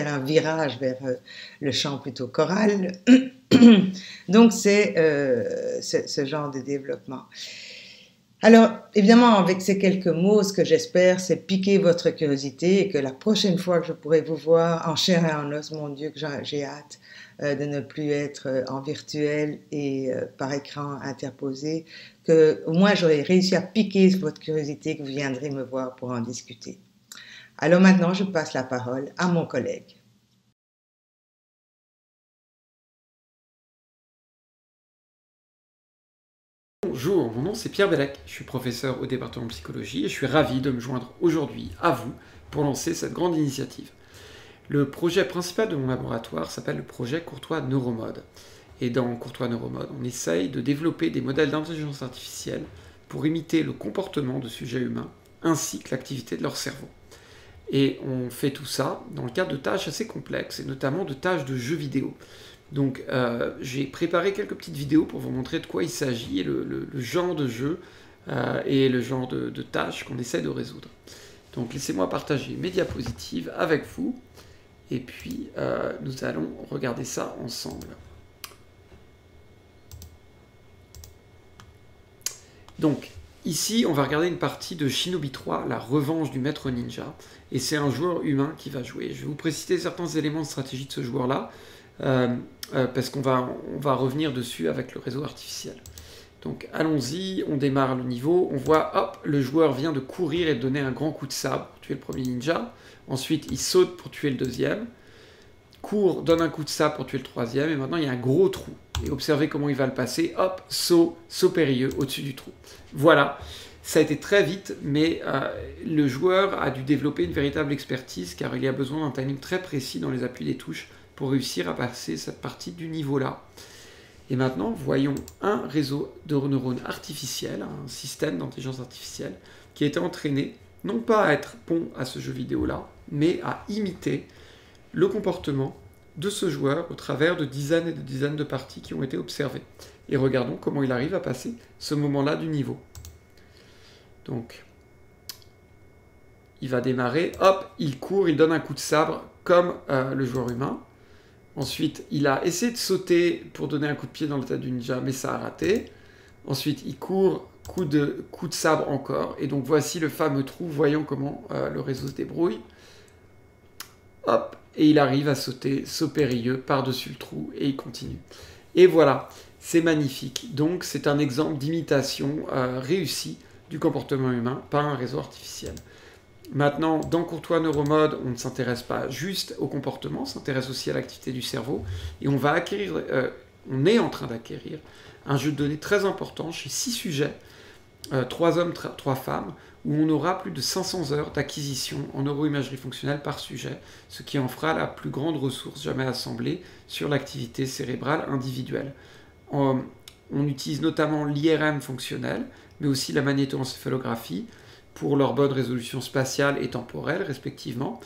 un virage vers le chant plutôt choral. Donc c'est ce genre de développement. Alors, évidemment, avec ces quelques mots, ce que j'espère, c'est piquer votre curiosité et que la prochaine fois que je pourrai vous voir en chair et en os, mon Dieu, que j'ai hâte de ne plus être en virtuel et par écran interposé, que au moins j'aurai réussi à piquer votre curiosité, que vous viendrez me voir pour en discuter. Alors maintenant, je passe la parole à mon collègue. Bonjour, mon nom c'est Pierre Bellec, je suis professeur au département de psychologie et je suis ravi de me joindre aujourd'hui à vous pour lancer cette grande initiative. Le projet principal de mon laboratoire s'appelle le projet Courtois Neuromode. Et dans Courtois Neuromode, on essaye de développer des modèles d'intelligence artificielle pour imiter le comportement de sujets humains ainsi que l'activité de leur cerveau. Et on fait tout ça dans le cadre de tâches assez complexes et notamment de tâches de jeux vidéo. Donc j'ai préparé quelques petites vidéos pour vous montrer de quoi il s'agit et le genre de jeu et le genre de tâches qu'on essaie de résoudre. Donc laissez-moi partager mes diapositives avec vous et puis nous allons regarder ça ensemble. Donc ici on va regarder une partie de Shinobi 3, la revanche du maître ninja, et c'est un joueur humain qui va jouer. Je vais vous préciser certains éléments de stratégie de ce joueur-là, parce qu'on va revenir dessus avec le réseau artificiel. Donc allons-y, on démarre le niveau, on voit, hop, le joueur vient de courir et de donner un grand coup de sabre pour tuer le premier ninja, ensuite il saute pour tuer le deuxième, court, donne un coup de sabre pour tuer le troisième, et maintenant il y a un gros trou. Et observez comment il va le passer, hop, saut périlleux au-dessus du trou. Voilà, ça a été très vite, mais le joueur a dû développer une véritable expertise, car il y a besoin d'un timing très précis dans les appuis des touches pour réussir à passer cette partie du niveau-là. Et maintenant, voyons un réseau de neurones artificiels, un système d'intelligence artificielle, qui a été entraîné, non pas à être bon à ce jeu vidéo-là, mais à imiter le comportement de ce joueur au travers de dizaines et de dizaines de parties qui ont été observées. Et regardons comment il arrive à passer ce moment-là du niveau. Donc, il va démarrer, hop, il court, il donne un coup de sabre comme le joueur humain. Ensuite, il a essayé de sauter pour donner un coup de pied dans la tête du ninja, mais ça a raté. Ensuite, il court, coup de sabre encore. Et donc, voici le fameux trou, voyons comment le réseau se débrouille. Hop, et il arrive à sauter, saut périlleux, par-dessus le trou, et il continue. Et voilà, c'est magnifique. Donc, c'est un exemple d'imitation réussie du comportement humain par un réseau artificiel. Maintenant, dans Courtois Neuromode, on ne s'intéresse pas juste au comportement, on s'intéresse aussi à l'activité du cerveau. Et on va acquérir, on est en train d'acquérir un jeu de données très important chez 6 sujets, 3 hommes, 3 femmes, où on aura plus de 500 heures d'acquisition en neuroimagerie fonctionnelle par sujet, ce qui en fera la plus grande ressource jamais assemblée sur l'activité cérébrale individuelle. On utilise notamment l'IRM fonctionnel, mais aussi la magnétoencéphalographie, pour leur bonne résolution spatiale et temporelle, respectivement.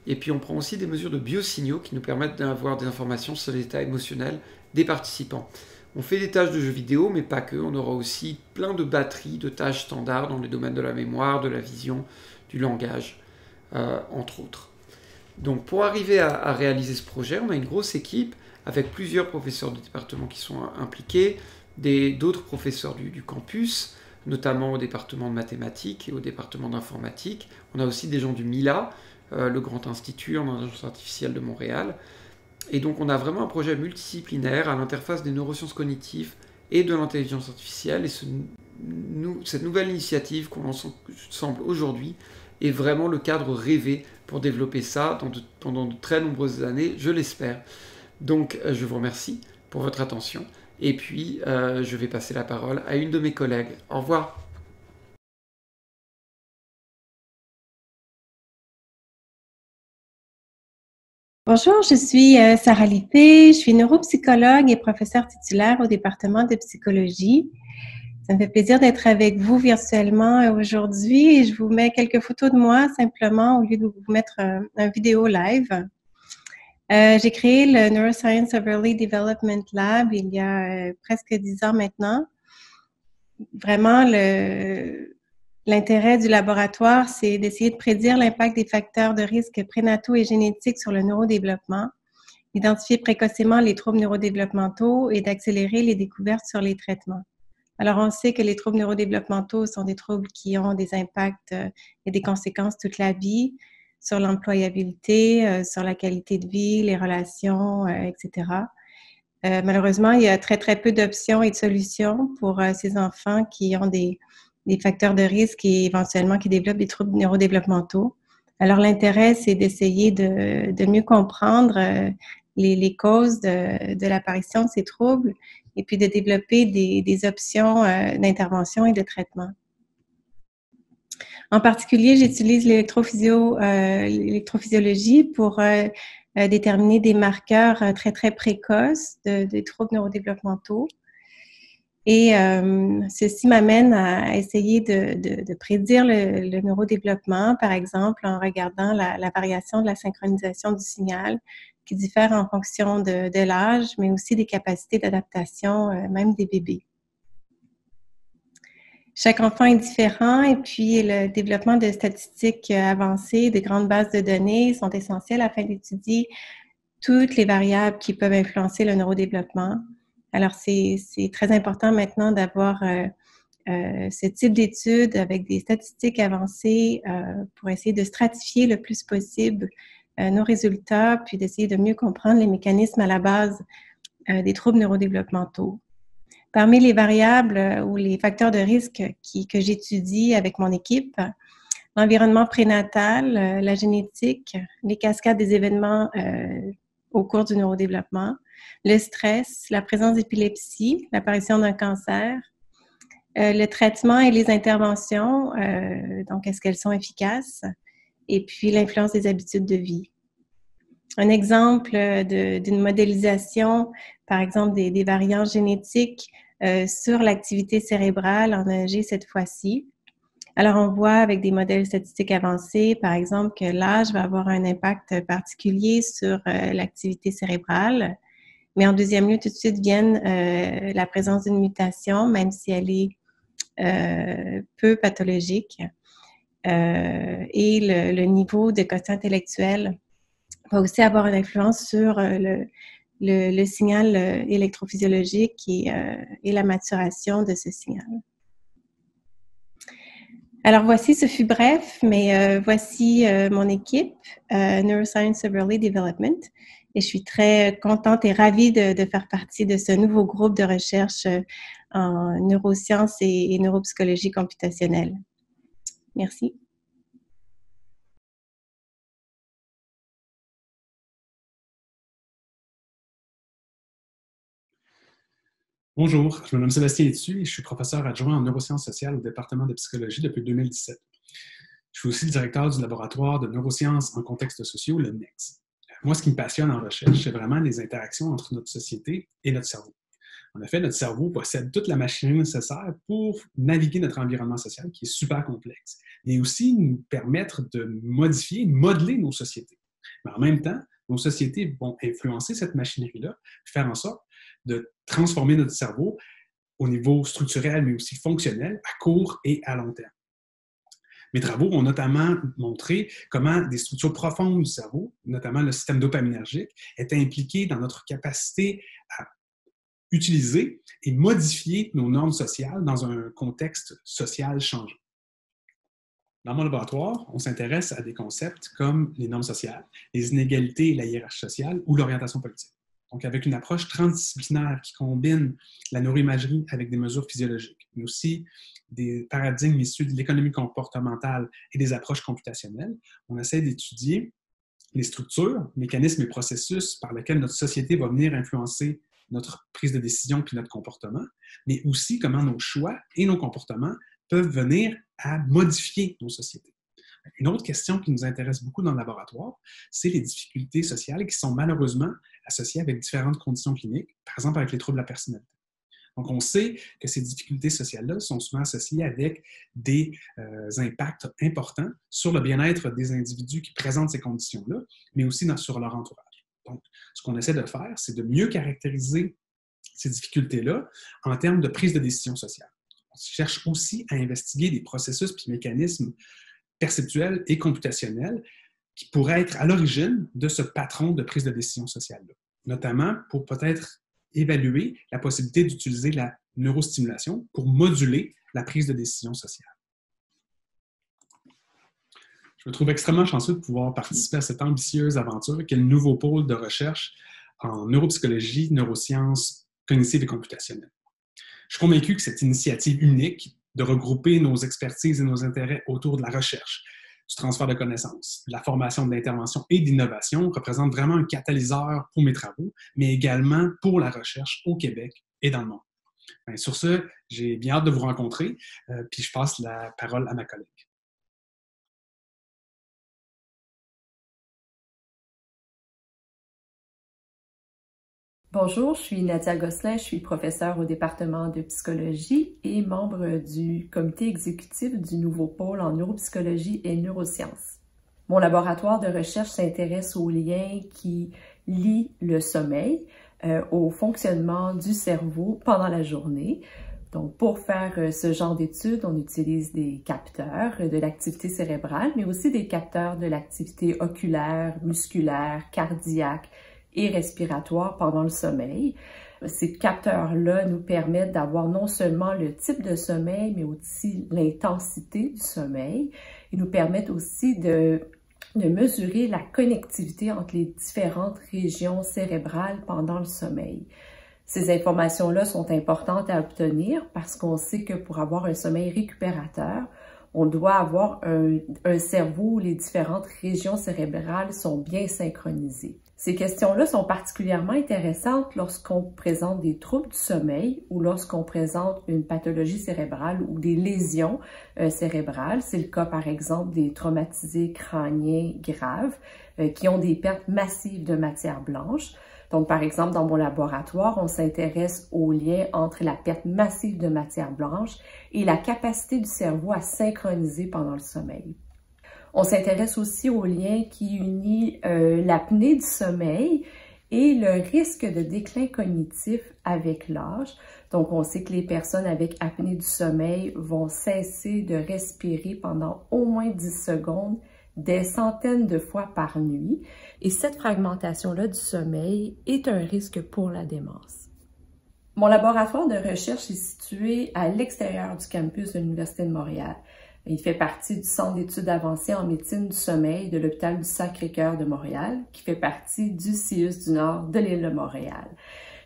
Et puis on prend aussi des mesures de biosignaux qui nous permettent d'avoir des informations sur l'état émotionnel des participants. On fait des tâches de jeux vidéo, mais pas que. On aura aussi plein de batteries de tâches standards dans les domaines de la mémoire, de la vision, du langage, entre autres. Donc pour arriver à réaliser ce projet, on a une grosse équipe avec plusieurs professeurs du département qui sont impliqués, d'autres professeurs du campus, notamment au département de mathématiques et au département d'informatique. On a aussi des gens du MILA, le Grand Institut en intelligence artificielle de Montréal. Et donc on a vraiment un projet multidisciplinaire à l'interface des neurosciences cognitives et de l'intelligence artificielle. Et cette nouvelle initiative qu'on ensemble aujourd'hui est vraiment le cadre rêvé pour développer ça pendant de très nombreuses années, je l'espère. Donc je vous remercie pour votre attention. Et puis, je vais passer la parole à une de mes collègues. Au revoir. Bonjour, je suis Sarah Lippé, je suis neuropsychologue et professeure titulaire au département de psychologie. Ça me fait plaisir d'être avec vous virtuellement aujourd'hui et je vous mets quelques photos de moi simplement au lieu de vous mettre un vidéo live. J'ai créé le Neuroscience of Early Development Lab il y a presque 10 ans maintenant. Vraiment, l'intérêt du laboratoire, c'est d'essayer de prédire l'impact des facteurs de risque prénataux et génétiques sur le neurodéveloppement, d'identifier précocement les troubles neurodéveloppementaux et d'accélérer les découvertes sur les traitements. Alors, on sait que les troubles neurodéveloppementaux sont des troubles qui ont des impacts et des conséquences toute la vie, sur l'employabilité, sur la qualité de vie, les relations, etc. Malheureusement, il y a très, très peu d'options et de solutions pour ces enfants qui ont des facteurs de risque et éventuellement qui développent des troubles neurodéveloppementaux. Alors, l'intérêt, c'est d'essayer de mieux comprendre les causes de l'apparition de ces troubles et puis de développer des options d'intervention et de traitement. En particulier, j'utilise l'électrophysiologie pour déterminer des marqueurs très, très précoces des troubles neurodéveloppementaux. Et ceci m'amène à essayer de prédire le neurodéveloppement, par exemple, en regardant la variation de la synchronisation du signal qui diffère en fonction de l'âge, mais aussi des capacités d'adaptation, même des bébés. Chaque enfant est différent et puis le développement de statistiques avancées, de grandes bases de données sont essentiels afin d'étudier toutes les variables qui peuvent influencer le neurodéveloppement. Alors, c'est très important maintenant d'avoir ce type d'études avec des statistiques avancées pour essayer de stratifier le plus possible nos résultats, puis d'essayer de mieux comprendre les mécanismes à la base des troubles neurodéveloppementaux. Parmi les variables ou les facteurs de risque que j'étudie avec mon équipe, l'environnement prénatal, la génétique, les cascades des événements au cours du neurodéveloppement, le stress, la présence d'épilepsie, l'apparition d'un cancer, le traitement et les interventions, donc est-ce qu'elles sont efficaces, et puis l'influence des habitudes de vie. Un exemple d'une modélisation, par exemple des variants génétiques sur l'activité cérébrale en EEG cette fois-ci. Alors, on voit avec des modèles statistiques avancés, par exemple, que l'âge va avoir un impact particulier sur l'activité cérébrale. Mais en deuxième lieu, tout de suite vienne la présence d'une mutation, même si elle est peu pathologique. Et le niveau de quotient intellectuel va aussi avoir une influence sur le signal électrophysiologique et la maturation de ce signal. Alors voici, ce fut bref, mais voici mon équipe, Neuroscience of Early Development, et je suis très contente et ravie de faire partie de ce nouveau groupe de recherche en neurosciences et neuropsychologie computationnelle. Merci. Bonjour, je me nomme Sébastien Etu et je suis professeur adjoint en neurosciences sociales au département de psychologie depuis 2017. Je suis aussi le directeur du laboratoire de neurosciences en contextes sociaux, le NEX. Moi, ce qui me passionne en recherche, c'est vraiment les interactions entre notre société et notre cerveau. En effet, notre cerveau possède toute la machinerie nécessaire pour naviguer notre environnement social, qui est super complexe, et aussi nous permettre de modifier, de modeler nos sociétés. Mais en même temps, nos sociétés vont influencer cette machinerie-là, faire en sorte de transformer notre cerveau au niveau structurel, mais aussi fonctionnel, à court et à long terme. Mes travaux ont notamment montré comment des structures profondes du cerveau, notamment le système dopaminergique, étaient impliquées dans notre capacité à utiliser et modifier nos normes sociales dans un contexte social changeant. Dans mon laboratoire, on s'intéresse à des concepts comme les normes sociales, les inégalités et la hiérarchie sociale ou l'orientation politique. Donc, avec une approche transdisciplinaire qui combine la neuroimagerie avec des mesures physiologiques, mais aussi des paradigmes issus de l'économie comportementale et des approches computationnelles, on essaie d'étudier les structures, mécanismes et processus par lesquels notre société va venir influencer notre prise de décision puis notre comportement, mais aussi comment nos choix et nos comportements peuvent venir à modifier nos sociétés. Une autre question qui nous intéresse beaucoup dans le laboratoire, c'est les difficultés sociales qui sont malheureusement associées avec différentes conditions cliniques, par exemple avec les troubles de la personnalité. Donc, on sait que ces difficultés sociales-là sont souvent associées avec des impacts importants sur le bien-être des individus qui présentent ces conditions-là, mais aussi sur leur entourage. Donc, ce qu'on essaie de faire, c'est de mieux caractériser ces difficultés-là en termes de prise de décision sociale. On cherche aussi à investiguer des processus et mécanismes perceptuels et computationnels qui pourraient être à l'origine de ce patron de prise de décision sociale-là, notamment pour peut-être évaluer la possibilité d'utiliser la neurostimulation pour moduler la prise de décision sociale. Je me trouve extrêmement chanceux de pouvoir participer à cette ambitieuse aventure qu'est le nouveau pôle de recherche en neuropsychologie, neurosciences cognitives et computationnelles. Je suis convaincu que cette initiative unique de regrouper nos expertises et nos intérêts autour de la recherche, du transfert de connaissances, de la formation, de l'intervention et de l'innovation représente vraiment un catalyseur pour mes travaux, mais également pour la recherche au Québec et dans le monde. Bien, sur ce, j'ai bien hâte de vous rencontrer, puis je passe la parole à ma collègue. Bonjour, je suis Nadia Gosselin, je suis professeure au département de psychologie et membre du comité exécutif du nouveau pôle en neuropsychologie et neurosciences. Mon laboratoire de recherche s'intéresse aux liens qui lient le sommeil au fonctionnement du cerveau pendant la journée. Donc, pour faire ce genre d'études, on utilise des capteurs de l'activité cérébrale, mais aussi des capteurs de l'activité oculaire, musculaire, cardiaque, et respiratoire pendant le sommeil. Ces capteurs-là nous permettent d'avoir non seulement le type de sommeil, mais aussi l'intensité du sommeil. Ils nous permettent aussi de mesurer la connectivité entre les différentes régions cérébrales pendant le sommeil. Ces informations-là sont importantes à obtenir parce qu'on sait que pour avoir un sommeil récupérateur, on doit avoir un cerveau où les différentes régions cérébrales sont bien synchronisées. Ces questions-là sont particulièrement intéressantes lorsqu'on présente des troubles du sommeil ou lorsqu'on présente une pathologie cérébrale ou des lésions cérébrales. C'est le cas, par exemple, des traumatisés crâniens graves qui ont des pertes massives de matière blanche. Donc, par exemple, dans mon laboratoire, on s'intéresse au lien entre la perte massive de matière blanche et la capacité du cerveau à synchroniser pendant le sommeil. On s'intéresse aussi au lien qui unit l'apnée du sommeil et le risque de déclin cognitif avec l'âge. Donc, on sait que les personnes avec apnée du sommeil vont cesser de respirer pendant au moins 10 secondes des centaines de fois par nuit. Et cette fragmentation-là du sommeil est un risque pour la démence. Mon laboratoire de recherche est situé à l'extérieur du campus de l'Université de Montréal. Il fait partie du Centre d'études avancées en médecine du sommeil de l'Hôpital du Sacré-Cœur de Montréal, qui fait partie du CIUS du Nord de l'île de Montréal.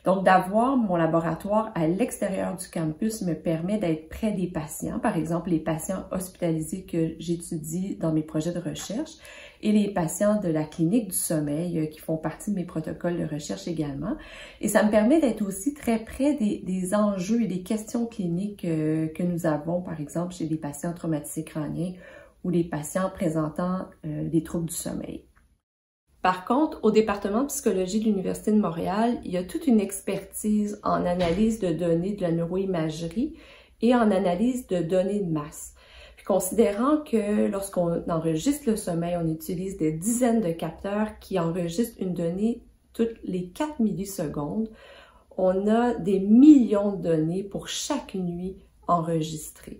Donc, d'avoir mon laboratoire à l'extérieur du campus me permet d'être près des patients, par exemple les patients hospitalisés que j'étudie dans mes projets de recherche et les patients de la clinique du sommeil qui font partie de mes protocoles de recherche également. Et ça me permet d'être aussi très près des enjeux et des questions cliniques que nous avons, par exemple, chez les patients traumatisés crâniens ou les patients présentant des troubles du sommeil. Par contre, au département de psychologie de l'Université de Montréal, il y a toute une expertise en analyse de données de la neuroimagerie et en analyse de données de masse. Puis, considérant que lorsqu'on enregistre le sommeil, on utilise des dizaines de capteurs qui enregistrent une donnée toutes les 4 millisecondes, on a des millions de données pour chaque nuit enregistrées.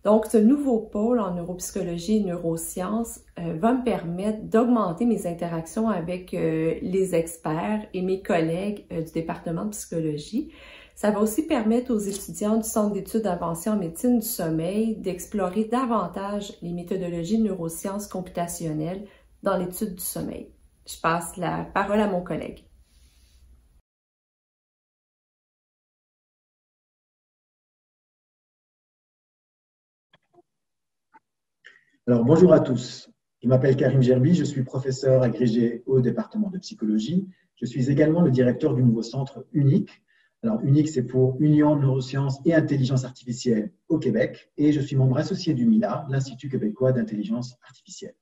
Donc, ce nouveau pôle en neuropsychologie et neurosciences va me permettre d'augmenter mes interactions avec les experts et mes collègues du département de psychologie. Ça va aussi permettre aux étudiants du Centre d'études avancées en médecine du sommeil d'explorer davantage les méthodologies de neurosciences computationnelles dans l'étude du sommeil. Je passe la parole à mon collègue. Alors, bonjour à tous. Je m'appelle Karim Gerbi, je suis professeur agrégé au département de psychologie. Je suis également le directeur du nouveau centre UNIC. Alors, UNIC, c'est pour Union Neurosciences et Intelligence Artificielle au Québec. Et je suis membre associé du MILA, l'Institut québécois d'intelligence artificielle.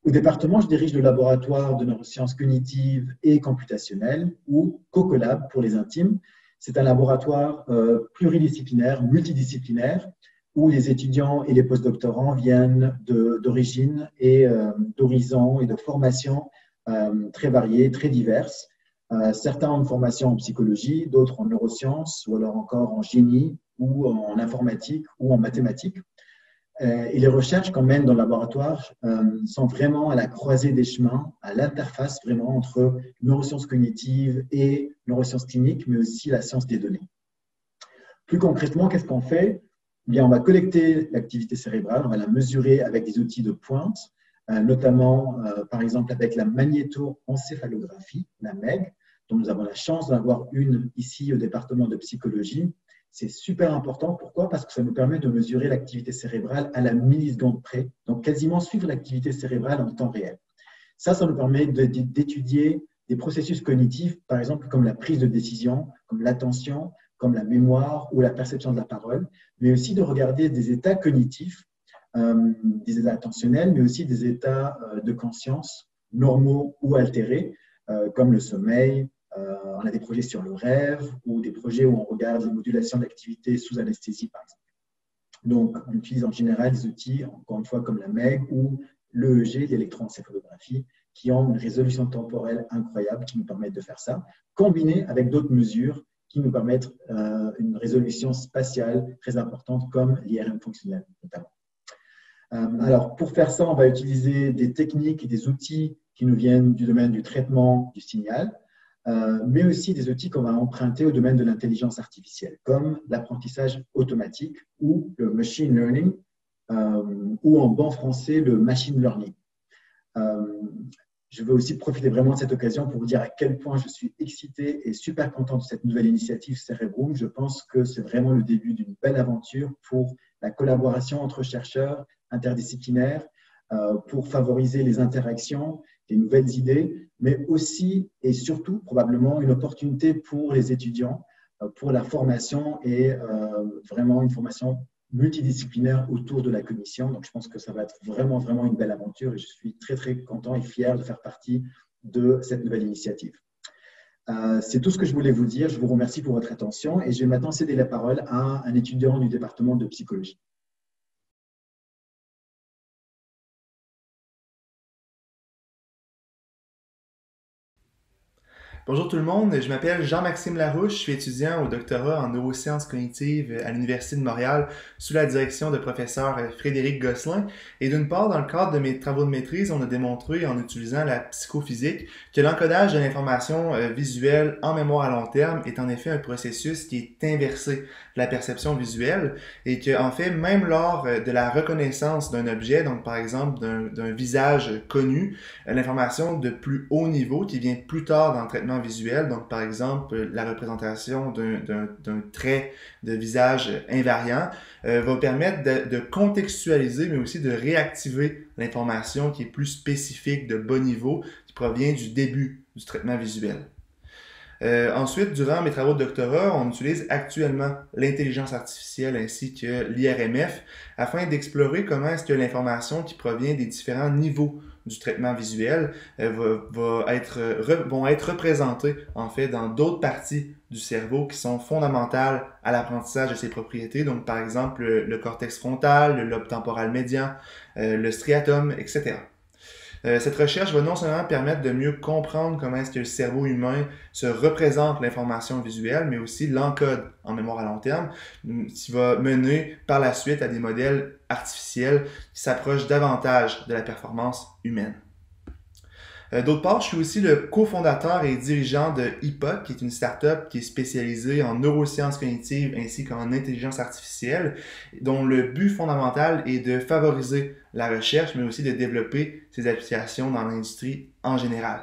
Au département, je dirige le laboratoire de neurosciences cognitives et computationnelles, ou CoCoLab pour les intimes. C'est un laboratoire pluridisciplinaire, multidisciplinaire, où les étudiants et les postdoctorants viennent d'origines et d'horizons et de formations très variées, très diverses. Certains ont une formation en psychologie, d'autres en neurosciences, ou alors encore en génie, ou en informatique, ou en mathématiques. Et les recherches qu'on mène dans le laboratoire sont vraiment à la croisée des chemins, à l'interface vraiment entre neurosciences cognitives et neurosciences cliniques, mais aussi la science des données. Plus concrètement, qu'est-ce qu'on fait ? Bien, on va collecter l'activité cérébrale, on va la mesurer avec des outils de pointe, notamment, par exemple, avec la magnétoencéphalographie, la MEG. dont nous avons la chance d'avoir une ici au département de psychologie. C'est super important. Pourquoi? Parce que ça nous permet de mesurer l'activité cérébrale à la milliseconde près, donc quasiment suivre l'activité cérébrale en temps réel. Ça nous permet d'étudier des processus cognitifs, par exemple comme la prise de décision, comme l'attention, comme la mémoire ou la perception de la parole, mais aussi de regarder des états cognitifs, des états attentionnels, mais aussi des états de conscience normaux ou altérés, comme le sommeil. On a des projets sur le rêve ou des projets où on regarde les modulations d'activité sous anesthésie, par exemple. Donc, on utilise en général des outils, encore une fois, comme la MEG ou l'EEG, l'électroencéphalographie, qui ont une résolution temporelle incroyable, qui nous permettent de faire ça, combiné avec d'autres mesures qui nous permettent une résolution spatiale très importante, comme l'IRM fonctionnel, notamment. Alors, pour faire ça, on va utiliser des techniques et des outils qui nous viennent du domaine du traitement du signal, mais aussi des outils qu'on va emprunter au domaine de l'intelligence artificielle, comme l'apprentissage automatique ou le machine learning, ou en bon français, le machine learning. Je veux aussi profiter vraiment de cette occasion pour vous dire à quel point je suis excité et super content de cette nouvelle initiative Cerebrum. Je pense que c'est vraiment le début d'une belle aventure pour la collaboration entre chercheurs interdisciplinaires, pour favoriser les interactions, des nouvelles idées, mais aussi et surtout probablement une opportunité pour les étudiants, pour la formation et vraiment une formation multidisciplinaire autour de la cognition. Donc, je pense que ça va être vraiment, vraiment une belle aventure et je suis très, très content et fier de faire partie de cette nouvelle initiative. C'est tout ce que je voulais vous dire. Je vous remercie pour votre attention et je vais maintenant céder la parole à un étudiant du département de psychologie. Bonjour tout le monde, je m'appelle Jean-Maxime Larouche, je suis étudiant au doctorat en neurosciences cognitives à l'Université de Montréal sous la direction de professeur Frédéric Gosselin. Et d'une part, dans le cadre de mes travaux de maîtrise, on a démontré en utilisant la psychophysique que l'encodage de l'information visuelle en mémoire à long terme est en effet un processus qui est inversé de la perception visuelle et que en fait, même lors de la reconnaissance d'un objet, donc par exemple d'un visage connu, l'information de plus haut niveau qui vient plus tard dans le traitement visuel, donc par exemple la représentation d'un trait de visage invariant, va permettre de contextualiser mais aussi de réactiver l'information qui est plus spécifique, de bas niveau, qui provient du début du traitement visuel. Ensuite, durant mes travaux de doctorat, on utilise actuellement l'intelligence artificielle ainsi que l'IRMF afin d'explorer comment est-ce que l'information qui provient des différents niveaux du traitement visuel vont être représentées en fait dans d'autres parties du cerveau qui sont fondamentales à l'apprentissage de ses propriétés, donc par exemple le cortex frontal, le lobe temporal médian, le striatum, etc. Cette recherche va non seulement permettre de mieux comprendre comment est-ce que le cerveau humain se représente l'information visuelle, mais aussi l'encode en mémoire à long terme, qui va mener par la suite à des modèles artificiels qui s'approchent davantage de la performance humaine. D'autre part, je suis aussi le cofondateur et dirigeant de HIPOC, qui est une start-up qui est spécialisée en neurosciences cognitives ainsi qu'en intelligence artificielle, dont le but fondamental est de favoriser la recherche, mais aussi de développer ses applications dans l'industrie en général.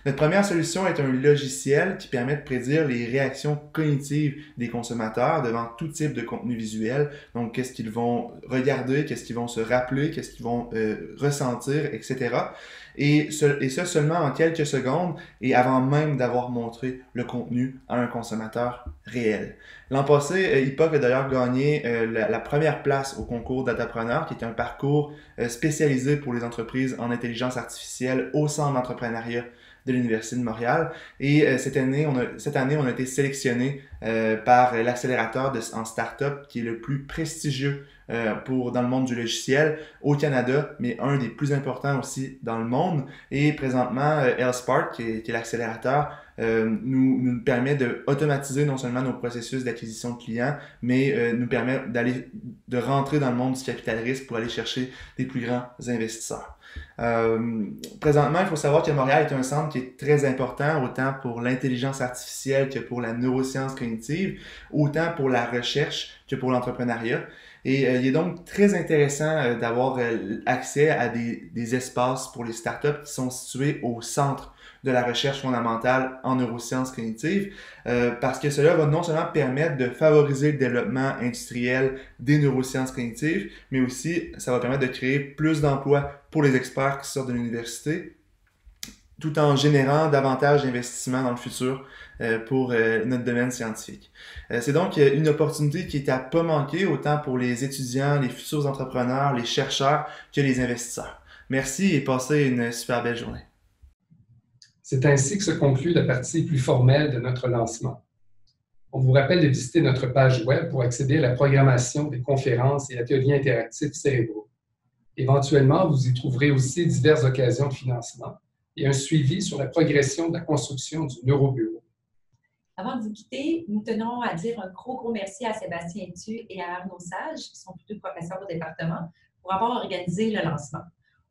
Notre première solution est un logiciel qui permet de prédire les réactions cognitives des consommateurs devant tout type de contenu visuel. Donc, qu'est-ce qu'ils vont regarder, qu'est-ce qu'ils vont se rappeler, qu'est-ce qu'ils vont ressentir, etc. Et ça seulement en quelques secondes et avant même d'avoir montré le contenu à un consommateur réel. L'an passé, HIPOC a d'ailleurs gagné la première place au concours Datapreneur, qui est un parcours spécialisé pour les entreprises en intelligence artificielle au Centre d'entrepreneuriat de l'Université de Montréal. Et cette année, on a été sélectionné par l'accélérateur en start-up qui est le plus prestigieux dans le monde du logiciel au Canada, mais un des plus importants aussi dans le monde. Et présentement, L-Spark, qui est l'accélérateur, nous permet d'automatiser non seulement nos processus d'acquisition de clients, mais nous permet de rentrer dans le monde du capital risque pour aller chercher des plus grands investisseurs. Présentement, il faut savoir que Montréal est un centre qui est très important, autant pour l'intelligence artificielle que pour la neuroscience cognitive, autant pour la recherche que pour l'entrepreneuriat. Et il est donc très intéressant d'avoir accès à des espaces pour les startups qui sont situés au centre de la recherche fondamentale en neurosciences cognitives, parce que cela va non seulement permettre de favoriser le développement industriel des neurosciences cognitives, mais aussi ça va permettre de créer plus d'emplois pour les experts qui sortent de l'université, tout en générant davantage d'investissements dans le futur pour notre domaine scientifique. C'est donc une opportunité qui est à pas manquer, autant pour les étudiants, les futurs entrepreneurs, les chercheurs que les investisseurs. Merci et passez une super belle journée. C'est ainsi que se conclut la partie plus formelle de notre lancement. On vous rappelle de visiter notre page web pour accéder à la programmation des conférences et ateliers interactifs cérébraux. Éventuellement, vous y trouverez aussi diverses occasions de financement et un suivi sur la progression de la construction du neurobureau. Avant de vous quitter, nous tenons à dire un gros merci à Sébastien Thu et à Arnaud Sage, qui sont tous deux professeurs au département, pour avoir organisé le lancement.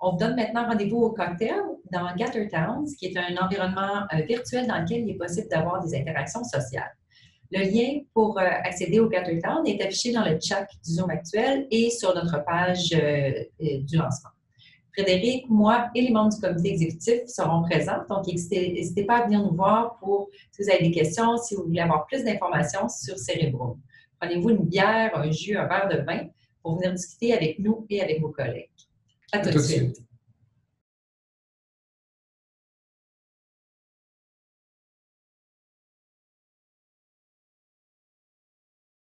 On vous donne maintenant rendez-vous au cocktail dans Gather Towns, qui est un environnement virtuel dans lequel il est possible d'avoir des interactions sociales. Le lien pour accéder au Gather Town est affiché dans le chat du Zoom actuel et sur notre page du lancement. Frédéric, moi et les membres du comité exécutif seront présents, donc n'hésitez pas à venir nous voir si vous avez des questions, si vous voulez avoir plus d'informations sur Cerebrum. Prenez-vous une bière, un jus, un verre de vin pour venir discuter avec nous et avec vos collègues. À tout de suite.